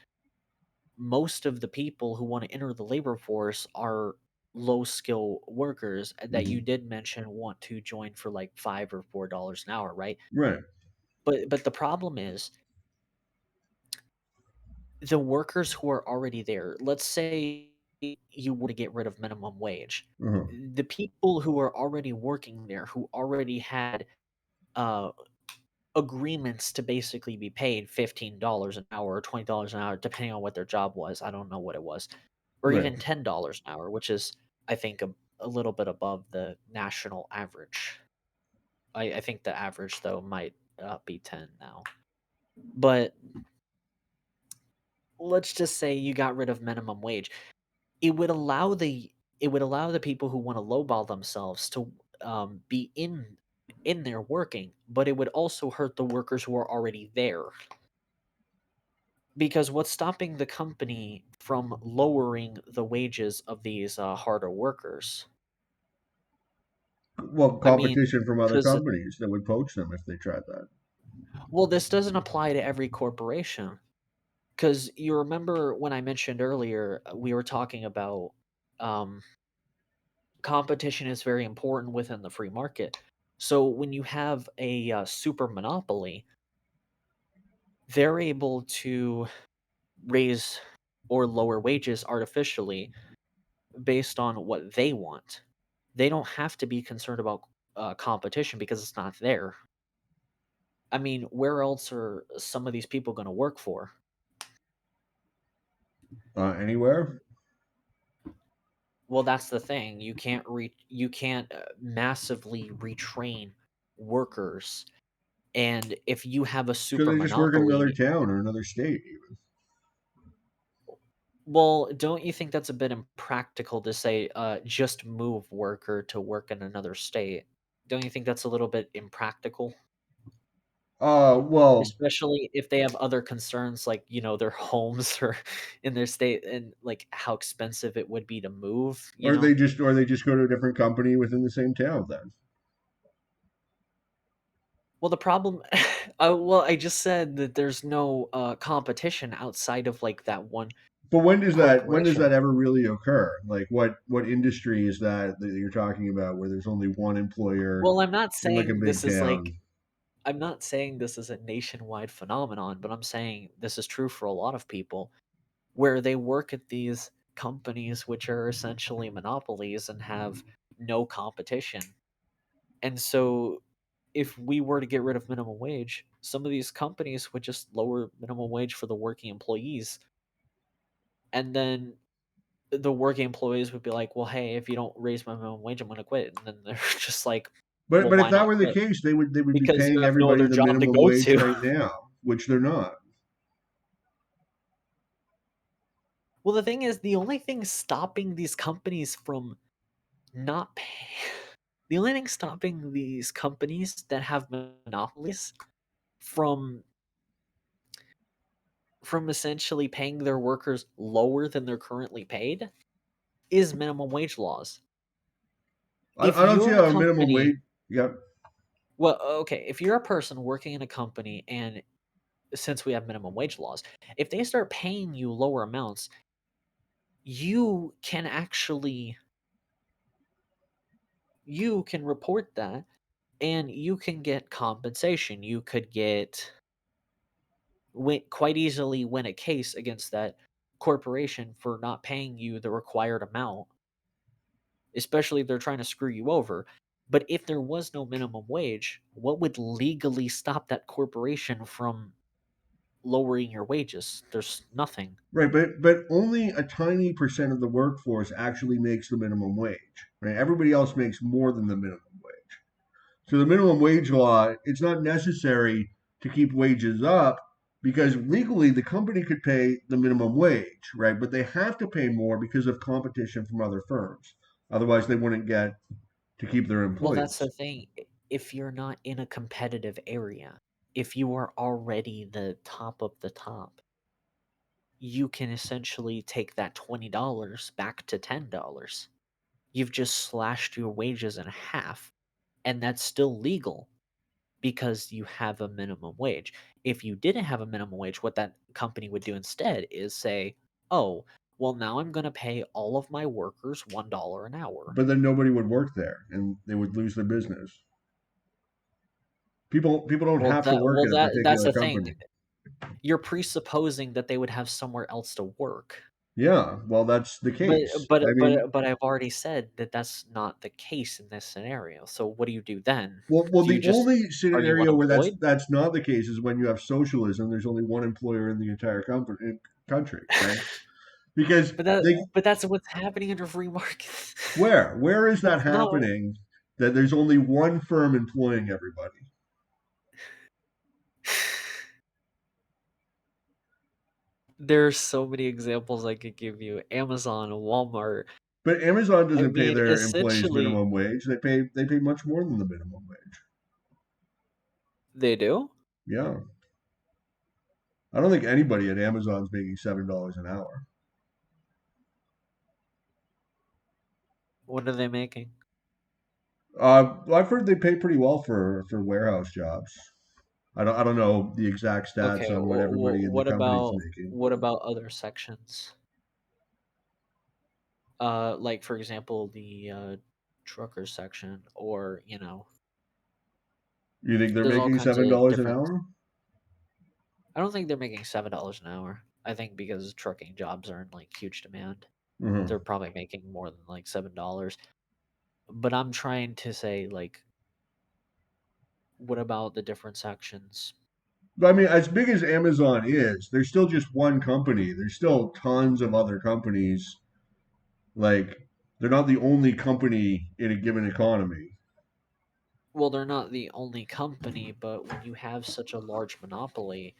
S1: most of the people who want to enter the labor force are low skill workers that you
S2: Mhm.
S1: did mention want to join for like $5 or $4 an hour, right?
S2: Right.
S1: But the problem is the workers who are already there. Let's say you were to get rid of minimum wage.
S2: Uh-huh.
S1: The people who are already working there, who already had uh, agreements to basically be paid $15 an hour or $20 an hour, depending on what their job was. I don't know what it was, or
S2: Right.
S1: even $10 an hour, which is, I think, a little bit above the national average. I think the average, though, might be 10 now. But let's just say you got rid of minimum wage. It would allow the people who wanna lowball themselves to, be in there working, but it would also hurt the workers who are already there. Because what's stopping the company from lowering the wages of these, harder workers?
S2: Well,
S1: I mean,
S2: competition from other
S1: 'cause
S2: companies that would poach them if they tried that.
S1: well, this doesn't apply to every corporation. Because you remember when I mentioned earlier, we were talking about, um competition is very important within the free market. So when you have a super monopoly, they're able to raise or lower wages artificially based on what they want. They don't have to be concerned about competition because it's not there. I mean, where else are some of these people going to work for?
S2: Anywhere.
S1: Well, that's the thing. You can't massively retrain workers. And if you have a
S2: So
S1: super
S2: they just work in another
S1: monopoly.
S2: town or another state.
S1: Well, don't you think that's a bit impractical to say, just move worker to work in another state? Don't you think that's a little bit impractical?
S2: Well,
S1: Especially if they have other concerns like, their homes or in their state and like how expensive it would be to move, you know?
S2: or they just go to a different company within the same town then.
S1: Well, the problem, I just said that there's no competition outside of like that one
S2: But when does that
S1: corporation.
S2: ever really occur? Like what industry is that you're talking about where there's only one employer
S1: Well,
S2: in like a big town?
S1: I'm not saying this is a nationwide phenomenon, but I'm saying this is true for a lot of people where they work at these companies which are essentially monopolies and have no competition. And so if we were to get rid of minimum wage, some of these companies would just lower minimum wage for the working employees and then the working employees would be like, "Well, hey, if you don't raise my minimum wage, I'm gonna quit." And then they're just like,
S2: But
S1: "Well,
S2: if
S1: why
S2: that
S1: not
S2: were the
S1: quit?"
S2: case, they would be
S1: Because you
S2: paying
S1: have no
S2: everybody
S1: other
S2: the
S1: job to
S2: minimum
S1: go
S2: wage
S1: to.
S2: right now, which they're not.
S1: Well, the thing is, the only thing stopping these companies from not pay the only thing stopping these companies that have monopolies from essentially paying their workers lower than they're currently paid is minimum wage laws. If
S2: I don't see
S1: you're a
S2: how a minimum
S1: company
S2: wage. Yep.
S1: well, okay, if you're a person working in a company and since we have minimum wage laws, if they start paying you lower amounts, you can actually you can report that and you can get compensation. You could quite easily win a case against that corporation for not paying you the required amount, especially if they're trying to screw you over. But if there was no minimum wage, what would legally stop that corporation from lowering your wages? There's nothing.
S2: Right, but only a tiny percent of the workforce actually makes the minimum wage. Right, everybody else makes more than the minimum wage. So the minimum wage law, it's not necessary to keep wages up because legally the company could pay the minimum wage, right? But they have to pay more because of competition from other firms. Otherwise, they wouldn't get to keep their
S1: Well, that's
S2: employees.
S1: the thing. If you're not in a competitive area, if you are already the top of the top, you can essentially take that $20 back to $10. You've just slashed your wages in half, and that's still legal because you have a minimum wage. If you didn't have a minimum wage, what that company would do instead is say, "Oh, well, now I'm going to pay all of my workers $1 an hour."
S2: But then nobody would work there and they would lose their business. People don't have to work at a
S1: That's
S2: particular
S1: the thing.
S2: company.
S1: You're presupposing that they would have somewhere else to work.
S2: Yeah, well, that's the case. I mean,
S1: But I've already said that that's not the case in this scenario. So what do you do then?
S2: well,
S1: Do you
S2: the
S1: just
S2: only
S1: are you
S2: scenario where that's
S1: unemployed?
S2: that's not the case is when you have socialism. There's only one employer in the entire country, right? Because they
S1: But that's what's happening under free market.
S2: where is that
S1: That's not what
S2: happening? That there's only one firm employing everybody.
S1: there's so many examples I could give you. Amazon, Walmart.
S2: But Amazon
S1: I
S2: doesn't pay
S1: mean,
S2: their employees
S1: essentially
S2: minimum wage. They pay much more than the minimum wage.
S1: they do?
S2: Yeah, I don't think anybody at Amazon's making $7 an hour.
S1: What are they making?
S2: I've heard they pay pretty well for warehouse jobs. I don't know the exact stats
S1: Okay,
S2: on what everybody in the company's making,
S1: what
S2: but
S1: about other sections? Like for example, the trucker section, or
S2: you think they're
S1: there's all
S2: making
S1: kinds
S2: seven
S1: of
S2: dollars an
S1: different.
S2: hour?
S1: I don't think they're making $7 an hour. I think because trucking jobs are in like huge demand, they're
S2: Hmm.
S1: probably making more than like $7. But I'm trying to say, like, what about the different sections?
S2: But I mean, as big as Amazon is, there's still just one company. There's still tons of other companies. Like they're not the only company in a given economy.
S1: Well, they're not the only company, but when you have such a large monopoly,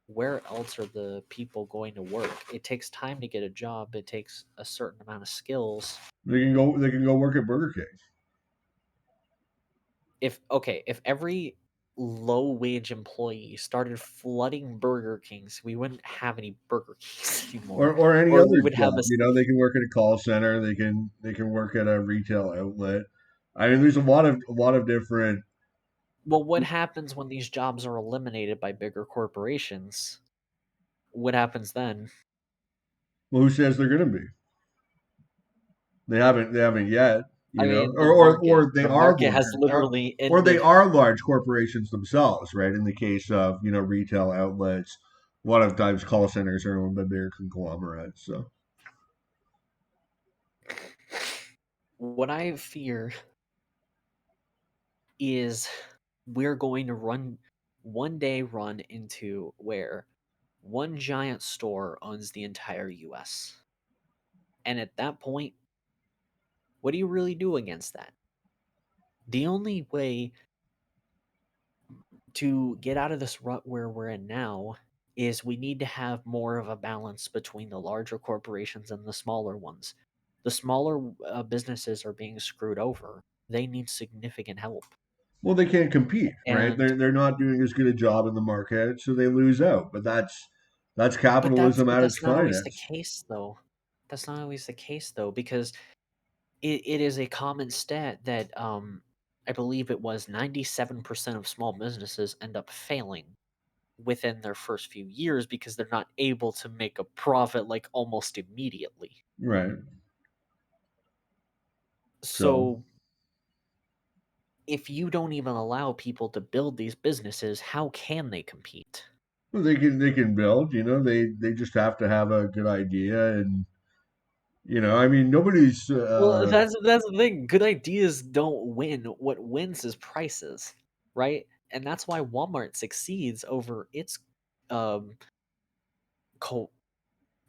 S1: where else are the people going to work? It takes time to get a job. It takes a certain amount of skills.
S2: They can go work at Burger King.
S1: If every low wage employee started flooding Burger Kings, we wouldn't have any Burger Kings
S2: Or,
S1: anymore,
S2: or any
S1: or we
S2: other
S1: would have
S2: job.
S1: a
S2: They can work at a call center. They can work at a retail outlet. I mean, there's a lot of different.
S1: well, what happens when these jobs are eliminated by bigger corporations? What happens then?
S2: Well, who says they're going to be? They haven't yet.
S1: I
S2: You know,
S1: mean,
S2: or or or they
S1: the
S2: are
S1: market has
S2: large,
S1: literally
S2: or they
S1: ended.
S2: are large corporations themselves, right? In the case of retail outlets, a lot of times call centers are owned by bigger conglomerates. So
S1: What I fear is we're going to run into where One giant store owns the entire US. And at that point, what do you really do against that? The only way to get out of this rut where we're in now is we need to have more of a balance between the larger corporations and the smaller ones. The smaller businesses are being screwed over. They need significant help.
S2: Well, they can't compete, right?
S1: And
S2: They're not doing as good a job in the market, so they lose out. But that's capitalism
S1: but
S2: at its
S1: that's not always the
S2: finest.
S1: case though. That's not always the case though, because it is a common stat that I believe it was 97% of small businesses end up failing within their first few years because they're not able to make a profit like almost immediately.
S2: Right. So
S1: So if you don't even allow people to build these businesses, how can they compete?
S2: well, they can build. They just have to have a good idea, and I mean, nobody's.
S1: Well, that's the thing. Good ideas don't win. What wins is prices, right? And that's why Walmart succeeds over its um co-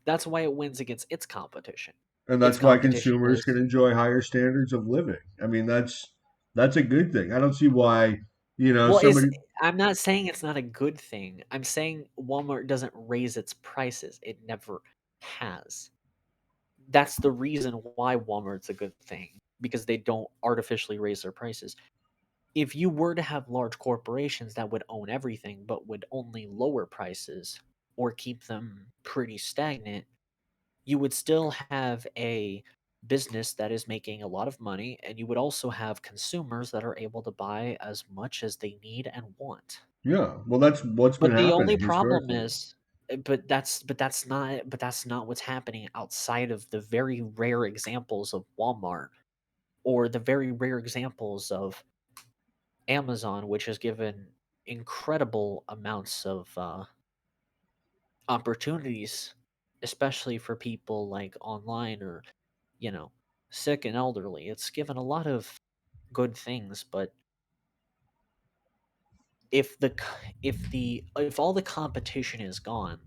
S1: that's why it wins against its competition.
S2: And
S1: Its
S2: that's why
S1: competition
S2: consumers can
S1: is
S2: enjoy higher standards of living. I mean, that's a good thing. I don't see why,
S1: well,
S2: somebody.
S1: I'm not saying it's not a good thing. I'm saying Walmart doesn't raise its prices. It never has. That's the reason why Walmart's a good thing because they don't artificially raise their prices. If you were to have large corporations that would own everything but would only lower prices or keep them pretty stagnant, you would still have a business that is making a lot of money, and you would also have consumers that are able to buy as much as they need and want.
S2: Yeah, well, that's what's been
S1: But the only
S2: happening
S1: problem
S2: historically.
S1: is but that's not what's happening outside of the very rare examples of Walmart or the very rare examples of Amazon, which has given incredible amounts of opportunities, especially for people like online or, you know, sick and elderly. It's given a lot of good things, but if all the competition is gone,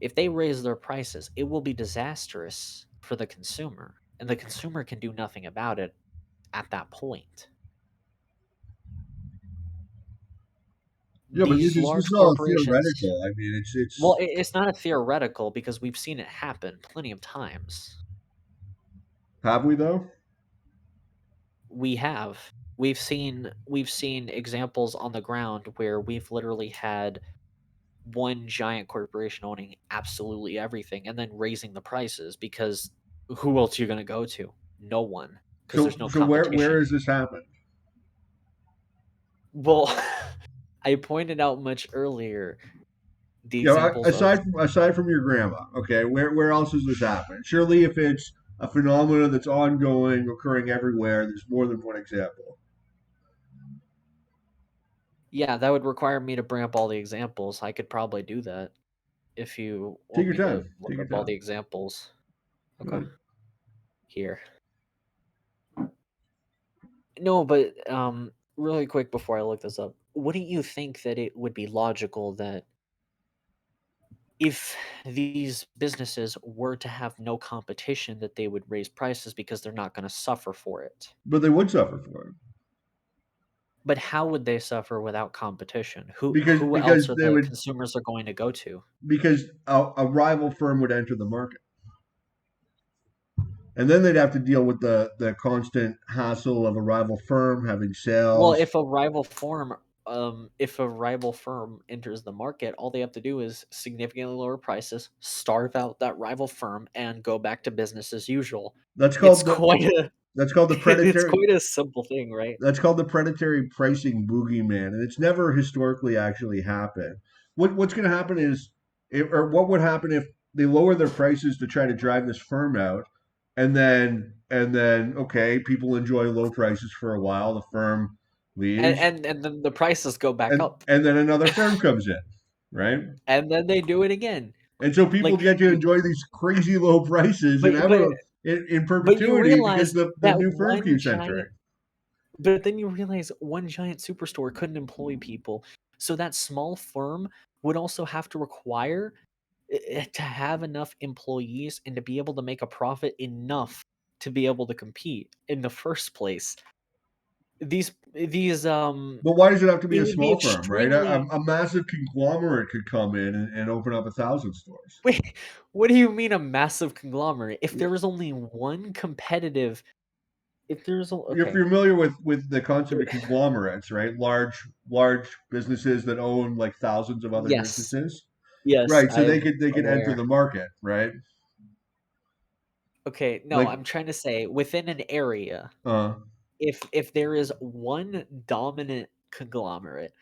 S1: if they raise their prices, it will be disastrous for the consumer, and the consumer can do nothing about it at that point.
S2: Yeah, but
S1: These
S2: this
S1: large
S2: is all
S1: corporations,
S2: theoretical. I mean,
S1: well,
S2: it's
S1: it's not a theoretical because we've seen it happen plenty of times.
S2: have we though?
S1: We have. We've seen examples on the ground where we've literally had one giant corporation owning absolutely everything and then raising the prices because who else are you going to go to? No one, because there's no
S2: So where
S1: competition.
S2: has this happened?
S1: Well, I pointed out much earlier the examples of
S2: Aside from your grandma, okay, where else has this happened? Surely, if it's a phenomenon that's ongoing, occurring everywhere, there's more than one example.
S1: yeah, that would require me to bring up all the examples. I could probably do that if you
S2: Take
S1: want
S2: your
S1: me to
S2: time.
S1: look
S2: Take your
S1: up all
S2: time.
S1: the examples.
S2: Go
S1: Okay.
S2: ahead.
S1: Here. No, but really quick before I look this up, wouldn't you think that it would be logical that if these businesses were to have no competition, that they would raise prices because they're not going to suffer for it?
S2: But they would suffer for it
S1: But how would they suffer without competition?
S2: because
S1: Who else are
S2: they
S1: the
S2: would
S1: consumers are going to go to?
S2: because a rival firm would enter the market, and then they'd have to deal with the constant hassle of a rival firm having
S1: Well,
S2: sales.
S1: if a rival firm enters the market, all they have to do is significantly lower prices, starve out that rival firm, and go back to business as usual.
S2: That's
S1: It's
S2: called the
S1: quite a
S2: that's called the
S1: it's
S2: predatory
S1: quite a simple thing, right?
S2: That's called the predatory pricing boogeyman, and it's never historically actually happened. What's going to happen is, or what would happen if they lower their prices to try to drive this firm out, and then okay, people enjoy low prices for a while, the firm leaves,
S1: And then the prices go back
S2: and
S1: up,
S2: and then another firm comes in, right?
S1: and then they do it again.
S2: And so people
S1: Like,
S2: get to enjoy these crazy low prices
S1: but
S2: and
S1: but
S2: ever in
S1: but you
S2: perpetuity because
S1: realize
S2: the
S1: that
S2: new firm
S1: one
S2: keeps entering.
S1: giant but then you realize one giant superstore couldn't employ people. So that small firm would also have to require to have enough employees and to be able to make a profit enough to be able to compete in the first place. These
S2: But why does it have to be
S1: it
S2: a
S1: would be
S2: small firm, right? A,
S1: extremely.
S2: a massive conglomerate could come in and open up 1,000 stores.
S1: Wait, what do you mean a massive conglomerate? If there was only one competitive, if there's
S2: You're
S1: okay.
S2: familiar with the concept of conglomerates, right? Large businesses that own like thousands of other
S1: Yes,
S2: businesses.
S1: yes,
S2: Right, so
S1: I'm
S2: they could enter
S1: aware.
S2: the market, right?
S1: Okay, no,
S2: Like
S1: I'm trying to say within an area,
S2: uh
S1: if there is one dominant conglomerate,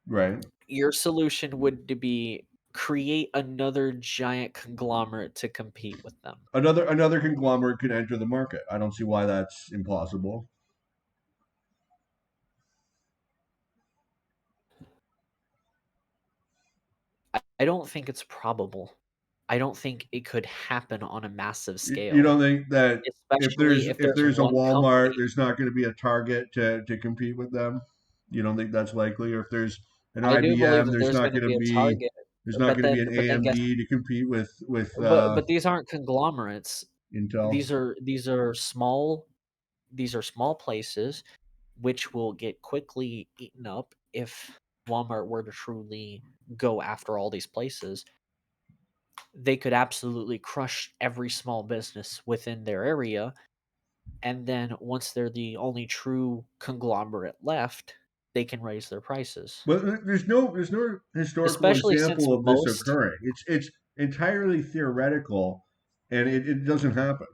S2: right.
S1: your solution would to be create another giant conglomerate to compete with them.
S2: Another conglomerate could enter the market. I don't see why that's impossible.
S1: I don't think it's probable. I don't think it could happen on a massive
S2: You
S1: scale,
S2: don't think that
S1: especially if
S2: if
S1: there's
S2: there's a
S1: one
S2: Walmart,
S1: company.
S2: there's not going to be a Target to compete with them? You don't think that's likely? Or if there's an
S1: I do believe
S2: IBM,
S1: that there's gonna be a Target,
S2: there's not going to be an
S1: but then guess
S2: AMD to compete with
S1: but these aren't conglomerates.
S2: Intel.
S1: These are small places which will get quickly eaten up if Walmart were to truly go after all these places. They could absolutely crush every small business within their area, and then once they're the only true conglomerate left, they can raise their prices.
S2: But there's no historical
S1: Especially since
S2: example of this
S1: most
S2: occurring. It's entirely theoretical, and it doesn't happen.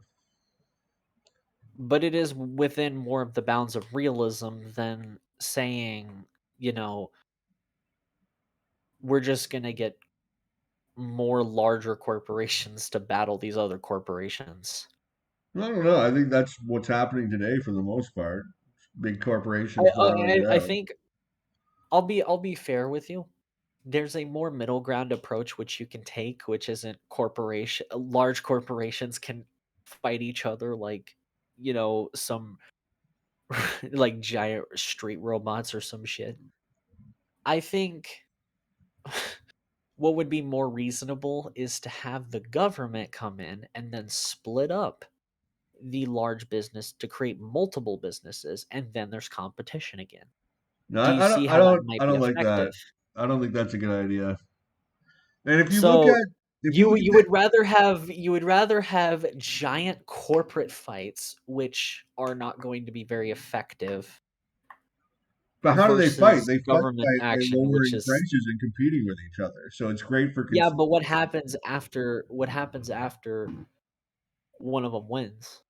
S1: but it is within more of the bounds of realism than saying, you know, we're just gonna get more larger corporations to battle these other corporations.
S2: I don't know. I think that's what's happening today for the most part. Big
S1: I
S2: corporations battling
S1: I
S2: it
S1: I
S2: out.
S1: think I'll be fair with you. There's a more middle ground approach which you can take, which isn't large corporations can fight each other like, some like giant street robots or some shit. I think what would be more reasonable is to have the government come in and then split up the large business to create multiple businesses, and then there's competition again.
S2: No,
S1: Do you see how that might
S2: I
S1: be
S2: don't like
S1: effective?
S2: that. I don't think that's a good idea. And
S1: So
S2: if you
S1: you
S2: look at
S1: you would rather have giant corporate fights, which are not going to be very effective,
S2: but how do they fight?
S1: versus
S2: They fight
S1: government
S2: by
S1: action, which
S2: lowering
S1: is.
S2: prices and competing with each other. So it's great for
S1: Yeah,
S2: consumers.
S1: but what happens after one of them wins?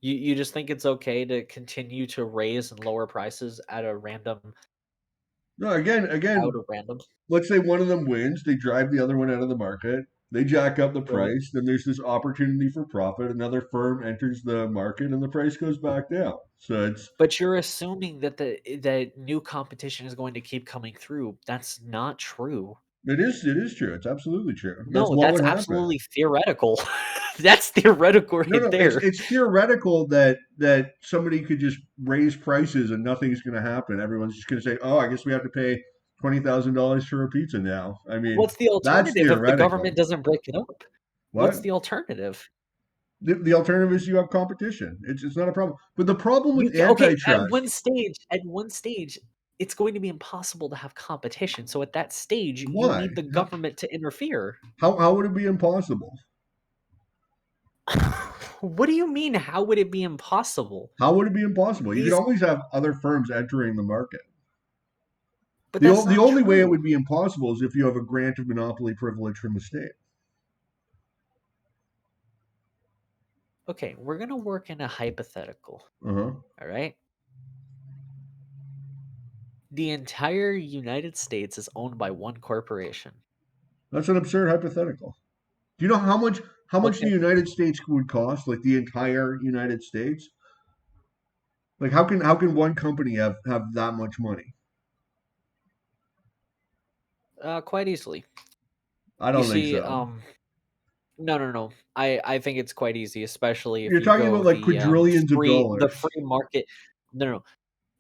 S1: You just think it's okay to continue to raise and lower prices
S2: No,
S1: out
S2: again,
S1: of random,
S2: let's say one of them wins, they drive the other one out of the market. They jack up the
S1: right?
S2: price, then there's this opportunity for profit. Another firm enters the market and the price goes back down. So
S1: But you're assuming that new competition is going to keep coming through. That's not true.
S2: it is true. It's absolutely true. That's
S1: No,
S2: what
S1: that's
S2: would happen.
S1: absolutely theoretical. That's theoretical
S2: No,
S1: right
S2: no,
S1: there.
S2: it's theoretical that somebody could just raise prices and nothing's going to happen. Everyone's just going to say, "Oh, I guess we have to pay $20,000 for a pizza now." I mean,
S1: What's the
S2: that's
S1: alternative if the
S2: theoretical.
S1: government doesn't break it up? What's
S2: What?
S1: the alternative?
S2: The alternative is you have competition. It's not a problem. But the problem
S1: You
S2: with
S1: can okay,
S2: antitrust,
S1: at one stage, it's going to be impossible to have competition. So at that stage, you
S2: why?
S1: need the government to interfere.
S2: How would it be impossible?
S1: What do you mean? How would it be impossible?
S2: How would it be impossible? You could
S1: These,
S2: always have other firms entering the market.
S1: but that's
S2: The
S1: not
S2: only way it
S1: true.
S2: would be impossible is if you have a grant of monopoly privilege from the state.
S1: Okay, we're gonna work in a hypothetical.
S2: Uh-huh.
S1: All right. The entire United States is owned by one corporation.
S2: That's an absurd hypothetical. Do you know how much the
S1: Okay.
S2: United States would cost? Like the entire United States? Like how can one company have that much money?
S1: Quite easily.
S2: I
S1: You
S2: don't think
S1: see,
S2: so.
S1: no, no, no. I think it's quite easy, especially if
S2: You're
S1: you
S2: talking about
S1: go
S2: like
S1: the
S2: quadrillions of
S1: free
S2: dollars.
S1: market. No, no.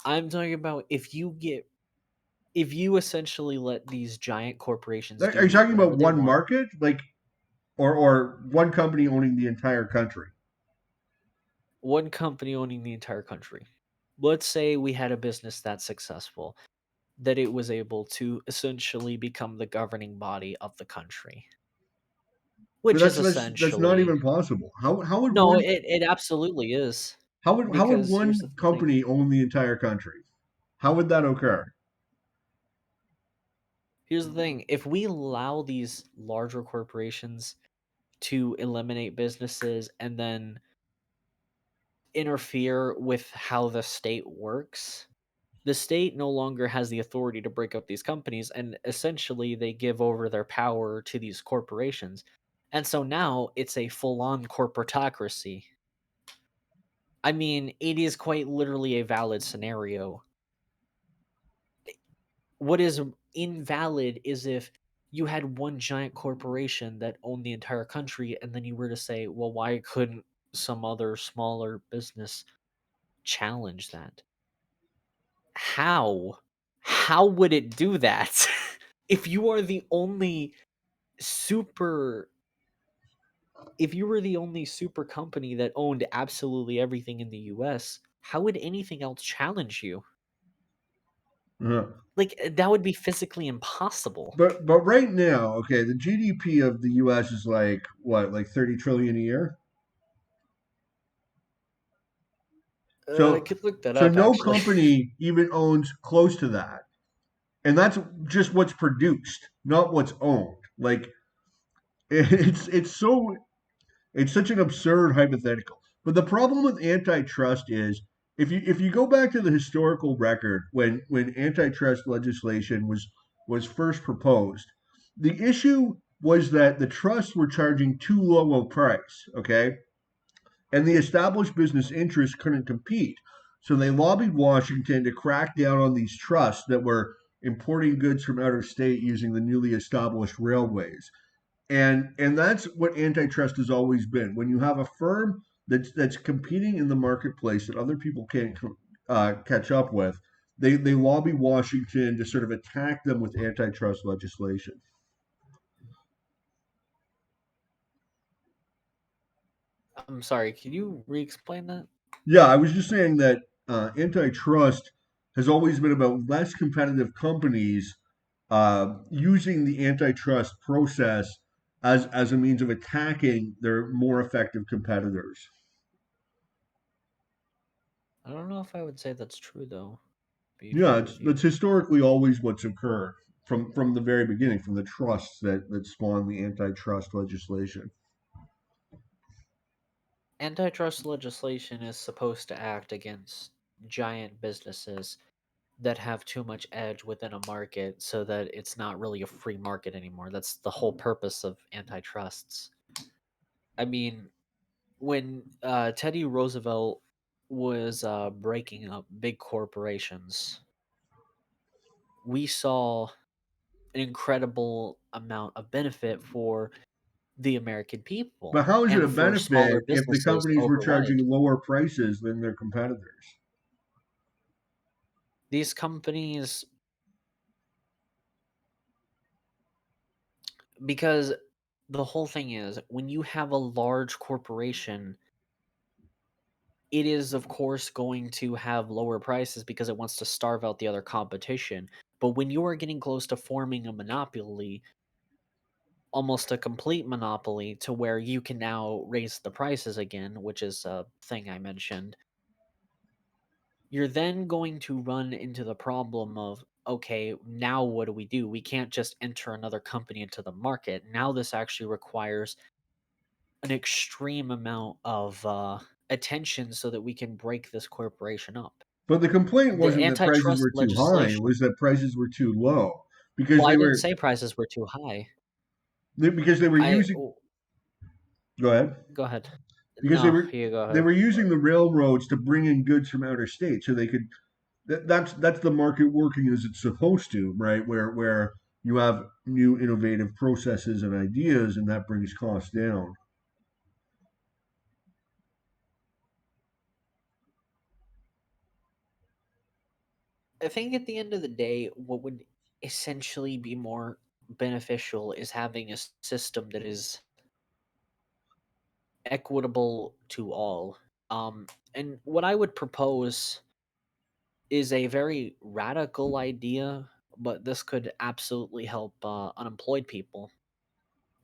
S1: I'm talking about if you get If you essentially let these giant corporations
S2: Are you
S1: do
S2: talking
S1: whatever
S2: about
S1: they
S2: one
S1: want,
S2: market, like, or one company owning the entire country?
S1: one company owning the entire country. Let's say we had a business that's successful, that it was able to essentially become the governing body of the country,
S2: But
S1: which is
S2: that's not
S1: essentially.
S2: even possible.
S1: No, it absolutely is,
S2: How would
S1: because here's
S2: one
S1: the thing.
S2: company own the entire country? How would that occur?
S1: Here's the thing, if we allow these larger corporations to eliminate businesses and then interfere with how the state works, the state no longer has the authority to break up these companies, and essentially they give over their power to these corporations. And so now it's a full-on corporatocracy. I mean, it is quite literally a valid scenario. What is invalid is if you had one giant corporation that owned the entire country, and then you were to say, well, why couldn't some other smaller business challenge that? How? How would it do that? If you are the only super if you were the only super company that owned absolutely everything in the US, how would anything else challenge you?
S2: Uh-huh.
S1: Like, that would be physically impossible.
S2: But right now, okay, the GDP of the U.S. is like what, like 30 trillion a year.
S1: I
S2: So
S1: could look that
S2: so
S1: up,
S2: no
S1: actually.
S2: company even owns close to that, and that's just what's produced, not what's owned. Like it's so it's such an absurd hypothetical. But the problem with antitrust is if you go back to the historical record when antitrust legislation was first proposed, the issue was that the trusts were charging too low a price, okay? And the established business interests couldn't compete. So they lobbied Washington to crack down on these trusts that were importing goods from outer state using the newly established railways. And that's what antitrust has always been. When you have a firm that's competing in the marketplace that other people can't catch up with, they lobby Washington to sort of attack them with antitrust legislation.
S1: I'm sorry, can you re-explain that?
S2: Yeah, I was just saying that antitrust has always been about less competitive companies using the antitrust process as a means of attacking their more effective competitors.
S1: I don't know if I would say that's true, though, be
S2: Yeah,
S1: fair
S2: it's
S1: with you.
S2: that's historically always what's occurred from the very beginning, from the trusts that spawned the antitrust legislation.
S1: Antitrust legislation is supposed to act against giant businesses that have too much edge within a market so that it's not really a free market anymore. That's the whole purpose of antitrusts. I mean, when Teddy Roosevelt was breaking up big corporations, we saw an incredible amount of benefit for the American
S2: But
S1: people
S2: how is it a
S1: and for smaller
S2: benefit if the
S1: businesses
S2: companies were
S1: override.
S2: charging lower prices than their competitors?
S1: These companies, because the whole thing is when you have a large corporation, it is of course going to have lower prices because it wants to starve out the other competition. But when you are getting close to forming a monopoly, almost a complete monopoly to where you can now raise the prices again, which is a thing I mentioned, you're then going to run into the problem of, okay, now what do we do? We can't just enter another company into the market. Now this actually requires an extreme amount of attention so that we can break this corporation up.
S2: But the complaint
S1: The
S2: wasn't that prices
S1: antitrust
S2: were too high; it
S1: legislation.
S2: was that prices were too low because
S1: Well, I didn't say prices were too high.
S2: they were
S1: I
S2: using. Go ahead.
S1: Go ahead.
S2: Because
S1: No, you go
S2: they
S1: ahead.
S2: were using the railroads to bring in goods from outer state, so they could. That's the market working as it's supposed to, right? Where you have new innovative processes and ideas, and that brings costs down.
S1: I think at the end of the day, what would essentially be more beneficial is having a system that is equitable to all. And what I would propose is a very radical idea, but this could absolutely help unemployed people.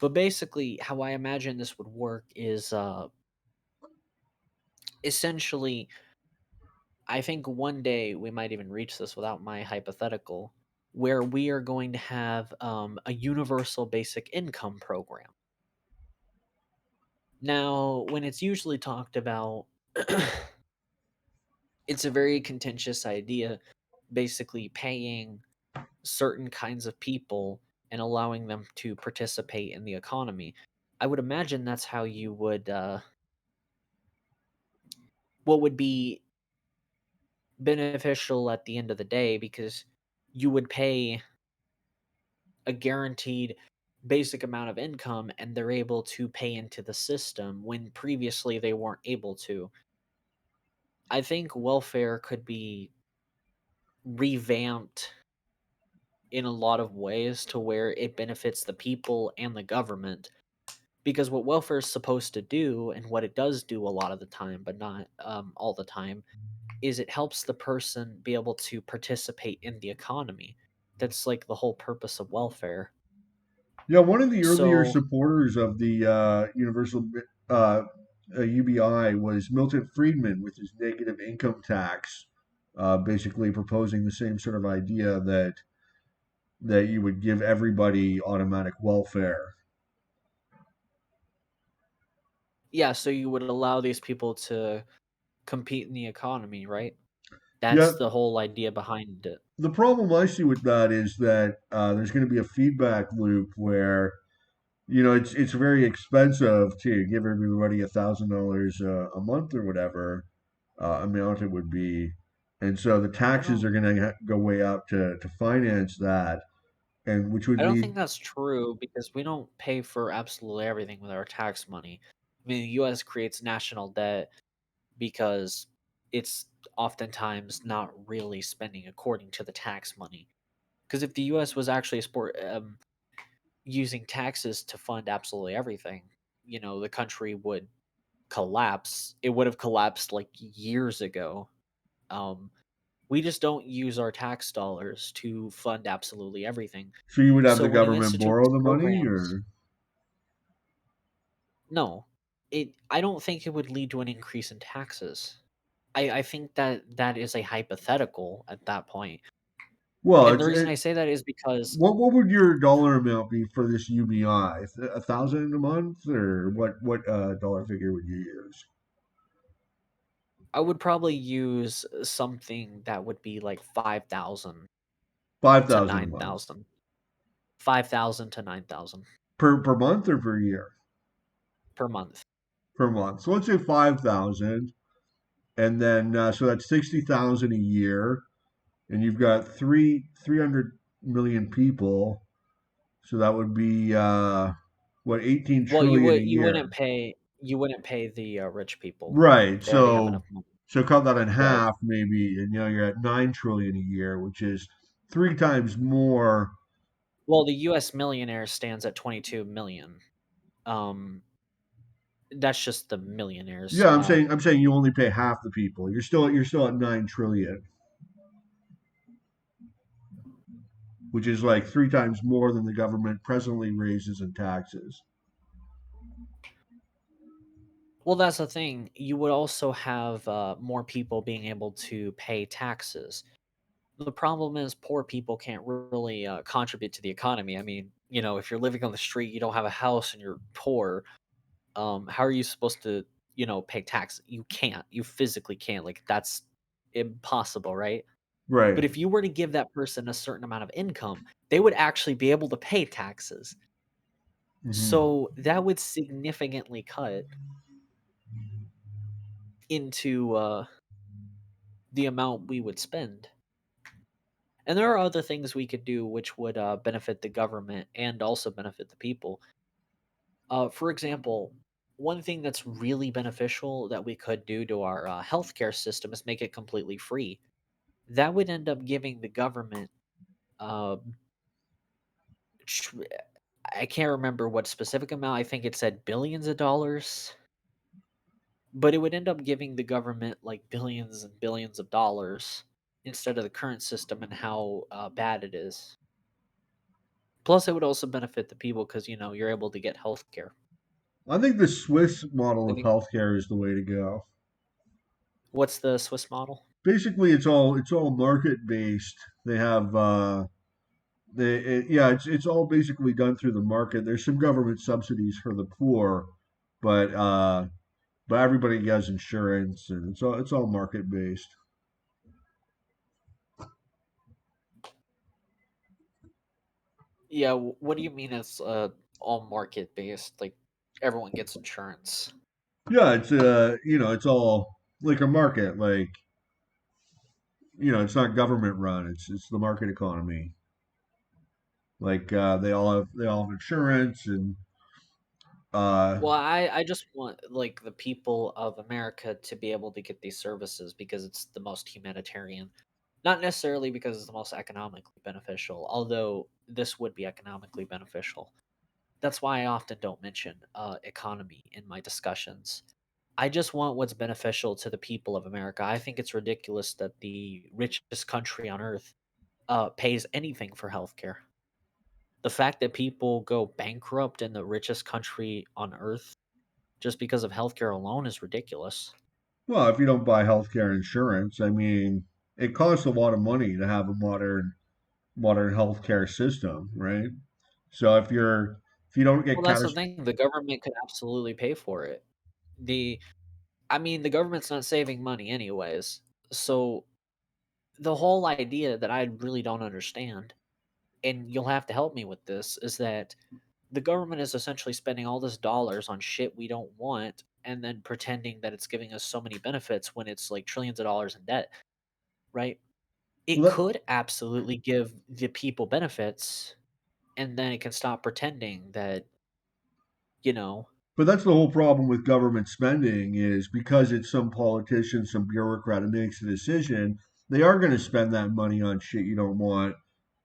S1: But basically, how I imagine this would work is essentially, I think one day we might even reach this without my hypothetical, where we are going to have a universal basic income program. Now, when it's usually talked about, it's a very contentious idea, basically paying certain kinds of people and allowing them to participate in the economy. I would imagine that's how you would, what would be beneficial at the end of the day, because you would pay a guaranteed basic amount of income and they're able to pay into the system when previously they weren't able to. I think welfare could be revamped in a lot of ways to where it benefits the people and the government, because what welfare is supposed to do and what it does do a lot of the time, but not all the time, is it helps the person be able to participate in the economy. That's like the whole purpose of welfare.
S2: Yeah, one of the earlier
S1: So
S2: supporters of the universal uh, UBI was Milton Friedman with his negative income tax, basically proposing the same sort of idea that you would give everybody automatic welfare.
S1: yeah, so you would allow these people to compete in the economy, right?
S2: Yeah,
S1: That's the whole idea behind it.
S2: the problem I see with that is that there's going to be a feedback loop where it's very expensive to give everybody $1,000 a month or whatever amount it would be, and so the
S1: I
S2: taxes
S1: don't
S2: are going to go way up to finance that, and which would
S1: I don't
S2: lead.
S1: think that's true because we don't pay for absolutely everything with our tax money. I mean, the US creates national debt because it's oftentimes not really spending according to the tax money. Because if the US was actually using taxes to fund absolutely everything, the country would collapse. It would have collapsed like years ago. Um, we just don't use our tax dollars to fund absolutely everything.
S2: So you would have
S1: So
S2: the
S1: when you
S2: government
S1: institute
S2: borrow
S1: these
S2: the money,
S1: programs,
S2: or
S1: no, I don't think it would lead to an increase in taxes. I think that that is a hypothetical at that point.
S2: well,
S1: And the reason I say that is because
S2: what would your dollar amount be for this UBI? 1,000 a month, or what dollar figure would you use?
S1: I would probably use something that would be like 5,000
S2: Five
S1: to
S2: thousand a month
S1: 9,000. 5,000 to 9,000
S2: per month or per year?
S1: per month.
S2: Per month. So let's say 5,000, and then so that's 60,000 a year, and you've got 300 million people, so that would be what, 18
S1: Well, you
S2: trillion a
S1: would you
S2: year.
S1: wouldn't pay you wouldn't pay the rich people.
S2: Right.
S1: They already have enough
S2: So
S1: money.
S2: cut that in
S1: Right.
S2: half maybe, and you're at 9 trillion a year, which is three times more.
S1: Well, the US millionaire stands at 22 million. Um that's just the millionaires.
S2: Yeah, I'm saying you only pay half the people. You're still at 9 trillion, which is like three times more than the government presently raises in taxes.
S1: Well, that's the thing. You would also have more people being able to pay taxes. The problem is poor people can't really contribute to the economy. I mean, if you're living on the street, you don't have a house, and you're poor. How are you supposed to, pay tax? You can't. You physically can't. Like that's impossible, right? But
S2: Right.
S1: if you were to give that person a certain amount of income, they would actually be able to pay taxes.
S2: Hmm.
S1: So that would significantly cut into the amount we would spend. And there are other things we could do which would benefit the government and also benefit the people. For example, one thing that's really beneficial that we could do to our healthcare system is make it completely free. that would end up giving the government, uh, tr- I can't remember what specific amount. I think it said billions of dollars, but it would end up giving the government like billions and billions of dollars instead of the current system and how bad it is. Plus, it would also benefit the people because you're able to get health care.
S2: I think the Swiss model
S1: I
S2: of
S1: think
S2: healthcare is the way to go.
S1: what's the Swiss model?
S2: Basically, it's all market based. They have yeah, it's all basically done through the market. There's some government subsidies for the poor, but everybody has insurance, and it's all market based.
S1: Yeah, what do you mean it's all market based? Like everyone gets insurance.
S2: Yeah, it's all like a market. Like, it's not government run. It's the market economy. Like, they all have insurance, and uh
S1: Well, I just want like the people of America to be able to get these services because it's the most humanitarian. Not necessarily because it's the most economically beneficial, although this would be economically beneficial. That's why I often don't mention economy in my discussions. I just want what's beneficial to the people of America. I think it's ridiculous that the richest country on earth pays anything for healthcare. The fact that people go bankrupt in the richest country on earth just because of healthcare alone is ridiculous.
S2: well, if you don't buy healthcare insurance, I mean, it costs a lot of money to have a modern healthcare system, right? So if you don't get
S1: Well, that's the
S2: catas
S1: thing. The government could absolutely pay for it. The I mean, the government's not saving money anyways. So the whole idea that I really don't understand, and you'll have to help me with this, is that the government is essentially spending all this dollars on shit we don't want and then pretending that it's giving us so many benefits when it's like trillions of dollars in debt, right? It
S2: well,
S1: could absolutely give the people benefits and then it can stop pretending that, you know,
S2: but that's the whole problem with government spending is because it's some politician, some bureaucrat who makes a decision, they are going to spend that money on shit you don't want.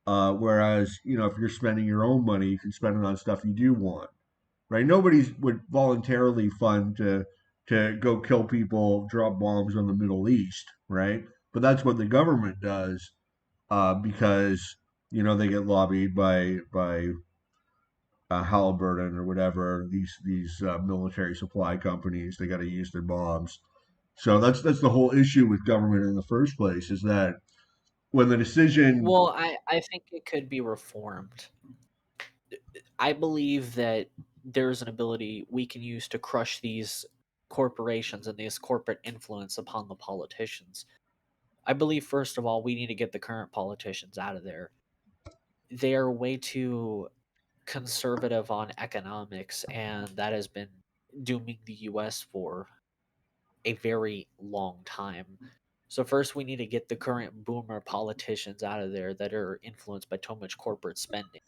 S2: Whereas, if you're spending your own money, you can spend it on stuff you do want, right? Nobody would voluntarily fund to go kill people, drop bombs on the Middle East, right? But that's what the government does because they get lobbied by Halliburton or whatever these military supply companies. They got to use their bombs. So that's the whole issue with government in the first place is that when the decision,
S1: well, I think it could be reformed. I believe that there's an ability we can use to crush these corporations and this corporate influence upon the politicians. I believe, first of all, we need to get the current politicians out of there. They are way too conservative on economics, and that has been dooming the US for a very long time. So, first, we need to get the current boomer politicians out of there that are influenced by too much corporate spending.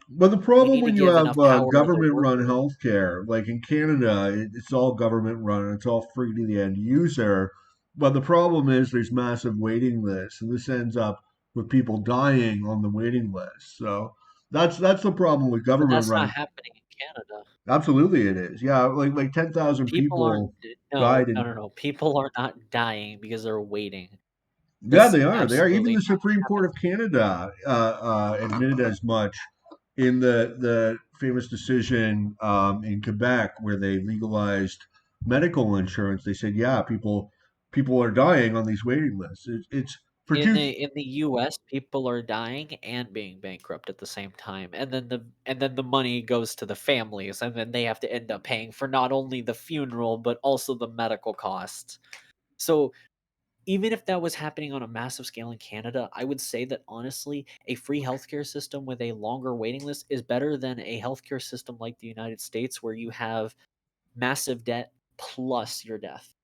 S2: but the
S1: We
S2: problem
S1: need to
S2: when you
S1: give
S2: have
S1: enough power to the
S2: government-run
S1: worker.
S2: healthcare, like in Canada, it's all government-run and it's all free to the end user. But the problem is there's massive waiting lists, and this ends up with people dying on the waiting list. So that's the problem with
S1: But that's not
S2: government-run.
S1: happening in Canada.
S2: Absolutely, it is. Yeah, like 10,000
S1: People aren't
S2: people
S1: no,
S2: died
S1: no,
S2: in.
S1: no, no. People are not dying because they're waiting.
S2: Yeah,
S1: That's
S2: they are. They are. Even
S1: absolutely
S2: the
S1: not
S2: Supreme Court
S1: happening.
S2: of Canada admitted as much in the famous decision in Quebec where they legalized medical insurance. They said, yeah, people are dying on these waiting lists. It's for
S1: In
S2: two.
S1: the US, people are dying and being bankrupt at the same time, and then the money goes to the families, and then they have to end up paying for not only the funeral, but also the medical costs. So, even if that was happening on a massive scale in Canada, I would say that honestly, a free healthcare system with a longer waiting list is better than a healthcare system like the United States where you have massive debt plus your death.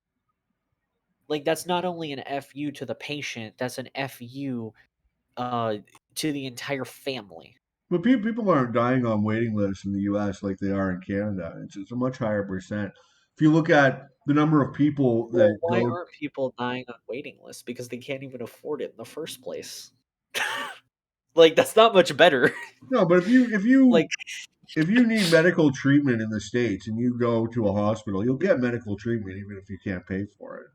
S1: Like that's not only an FU to the patient, that's an FU uh to the entire family.
S2: But people aren't dying on waiting lists in the U.S. like they are in Canada. It's a much higher percent. If you look at the number of people
S1: Well,
S2: that
S1: why
S2: go,
S1: aren't people dying on waiting lists? Because they can't even afford it in the first place. Like, that's not much better.
S2: no, but
S1: Like,
S2: if you need medical treatment in the States and you go to a hospital, you'll get medical treatment even if you can't pay for it.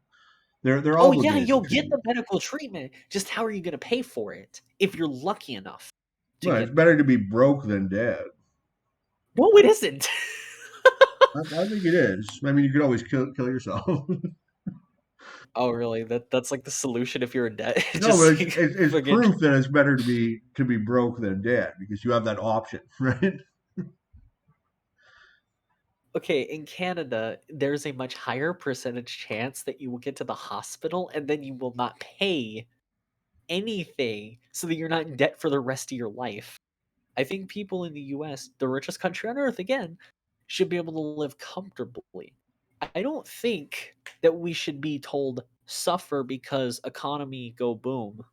S2: They're
S1: oh, yeah,
S2: obligated to
S1: you'll
S2: treat
S1: get
S2: you.
S1: the medical treatment, just how are you gonna pay for it if you're lucky enough to
S2: Well, it's
S1: get
S2: better
S1: there?
S2: to be broke than dead.
S1: No, it isn't.
S2: I think it is. I mean, you could always kill yourself.
S1: Oh, really? That's, like, the solution if you're in debt?
S2: No, but
S1: Just, like,
S2: it's
S1: fucking
S2: proof that it's better to be broke than dead because you have that option, right?
S1: okay, in Canada, there's a much higher percentage chance that you will get to the hospital, and then you will not pay anything so that you're not in debt for the rest of your life. I think people in the US, the richest country on earth again, should be able to live comfortably. I don't think that we should be told suffer because economy go boom.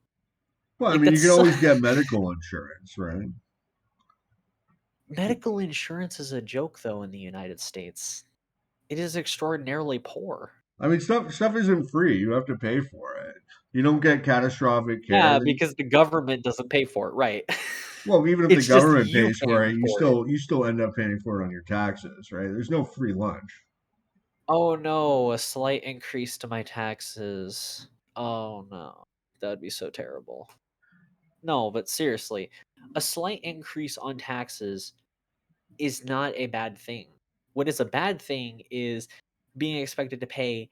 S2: Well, I
S1: Like
S2: mean, you can
S1: that's
S2: always get medical insurance, right?
S1: medical insurance is a joke though in the United States. It is extraordinarily poor.
S2: I mean, stuff isn't free. You have to pay for it. You don't get catastrophic care.
S1: Yeah,
S2: Then
S1: because the government doesn't pay for it, right?
S2: well, even if the
S1: It's just
S2: government
S1: you
S2: pays for
S1: paying
S2: it,
S1: for it.
S2: you still end up paying for it on your taxes, right? There's no free lunch.
S1: Oh no, a slight increase to my taxes. Oh no. That'd be so terrible. No, but seriously, a slight increase on taxes is not a bad thing. What is a bad thing is being expected to pay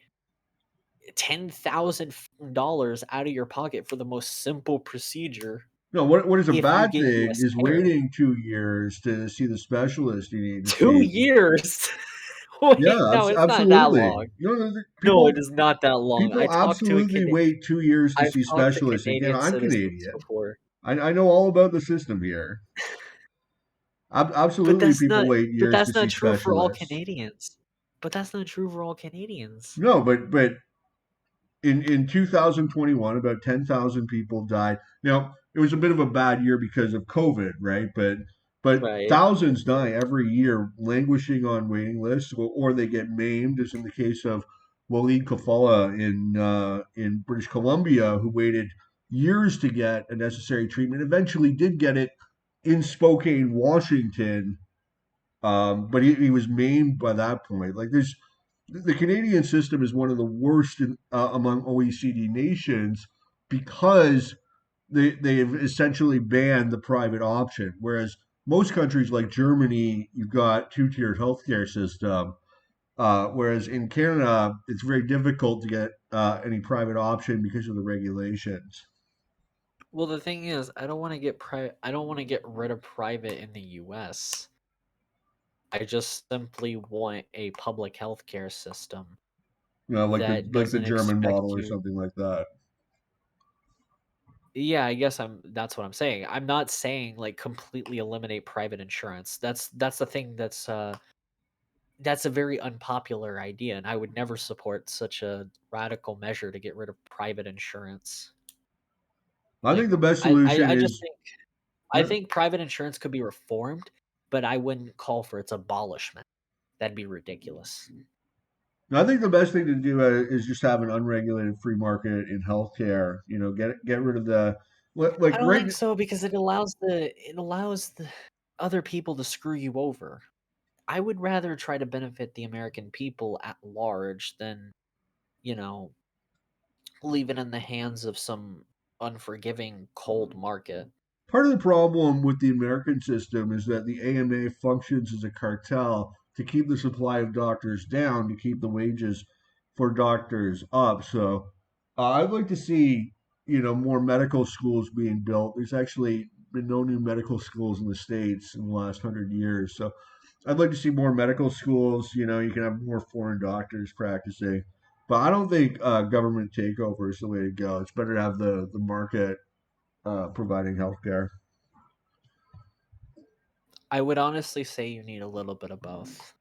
S1: $10,000 out of your pocket for the most simple procedure
S2: No, what is a
S1: if you
S2: bad
S1: get
S2: thing
S1: US
S2: is
S1: care.
S2: waiting 2 years to see the specialist you need to
S1: 2
S2: see.
S1: years?
S2: Yeah,
S1: Wait, no, it's not that
S2: absolutely.
S1: long.
S2: No,
S1: No, it is not that long.
S2: people absolutely wait 2 years to
S1: I've
S2: see
S1: talked to
S2: specialists. Again,
S1: Canadian
S2: I'm
S1: citizens
S2: Canadian.
S1: before.
S2: I know all about the system here.
S1: But
S2: Absolutely,
S1: that's
S2: people
S1: not
S2: wait
S1: but
S2: years to
S1: that's
S2: see
S1: not true for all
S2: specialists.
S1: Canadians. But that's not true for all Canadians.
S2: No, but in 2021, about 10,000 people died. Now, it was a bit of a bad year because of COVID, right? But
S1: Right.
S2: thousands die every year languishing on waiting lists, or they get maimed, as in the case of Walid Kafala in British Columbia, who waited years to get a necessary treatment. Eventually, did get it in Spokane, Washington, but he was maimed by that point. Like the Canadian system is one of the worst among OECD nations because they've essentially banned the private option. Whereas most countries like Germany, you've got two-tiered healthcare system. Whereas in Canada, it's very difficult to get any private option because of the regulations.
S1: Well, the thing is, I don't wanna get rid of private in the US. I just simply want a public healthcare system
S2: You know,
S1: that
S2: like the
S1: doesn't
S2: German model
S1: expect
S2: or
S1: you.
S2: something like that.
S1: Yeah, I guess that's what I'm saying. I'm not saying, like, completely eliminate private insurance. That's the thing that's a very unpopular idea, and I would never support such a radical measure to get rid of private insurance.
S2: I think
S1: Like,
S2: the best solution
S1: I just
S2: is
S1: think I
S2: yeah,
S1: think private insurance could be reformed, but I wouldn't call for its abolishment. That'd be ridiculous.
S2: I think the best thing to do is just have an unregulated free market in healthcare. You know, get rid of the like
S1: I don't
S2: right.
S1: think so because it allows the other people to screw you over. I would rather try to benefit the American people at large than, you know, leave it in the hands of some unforgiving cold market.
S2: Part of the problem with the American system is that the AMA functions as a cartel to keep the supply of doctors down, to keep the wages for doctors up. So I'd like to see, you know, more medical schools being built. There's actually been no new medical schools in the States in the last 100 years. So I'd like to see more medical schools. You know, you can have more foreign doctors practicing. But I don't think government takeover is the way to go. It's better to have the market providing healthcare.
S1: I would honestly say you need a little bit of both.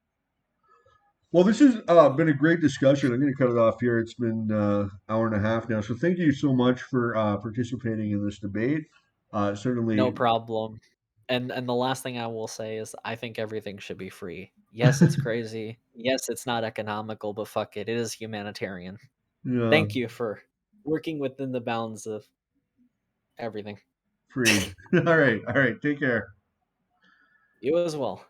S2: Well, this has been a great discussion. I'm going to cut it off here. It's been hour and a half now. So thank you so much for participating in this debate.
S1: No
S2: Certainly,
S1: problem. And the last thing I will say is I think everything should be free. Yes, it's crazy. Yes, it's not economical, but fuck it, it is humanitarian.
S2: Yeah,
S1: Thank you for working within the bounds of everything.
S2: free. All right, all right. Take care.
S1: You as well.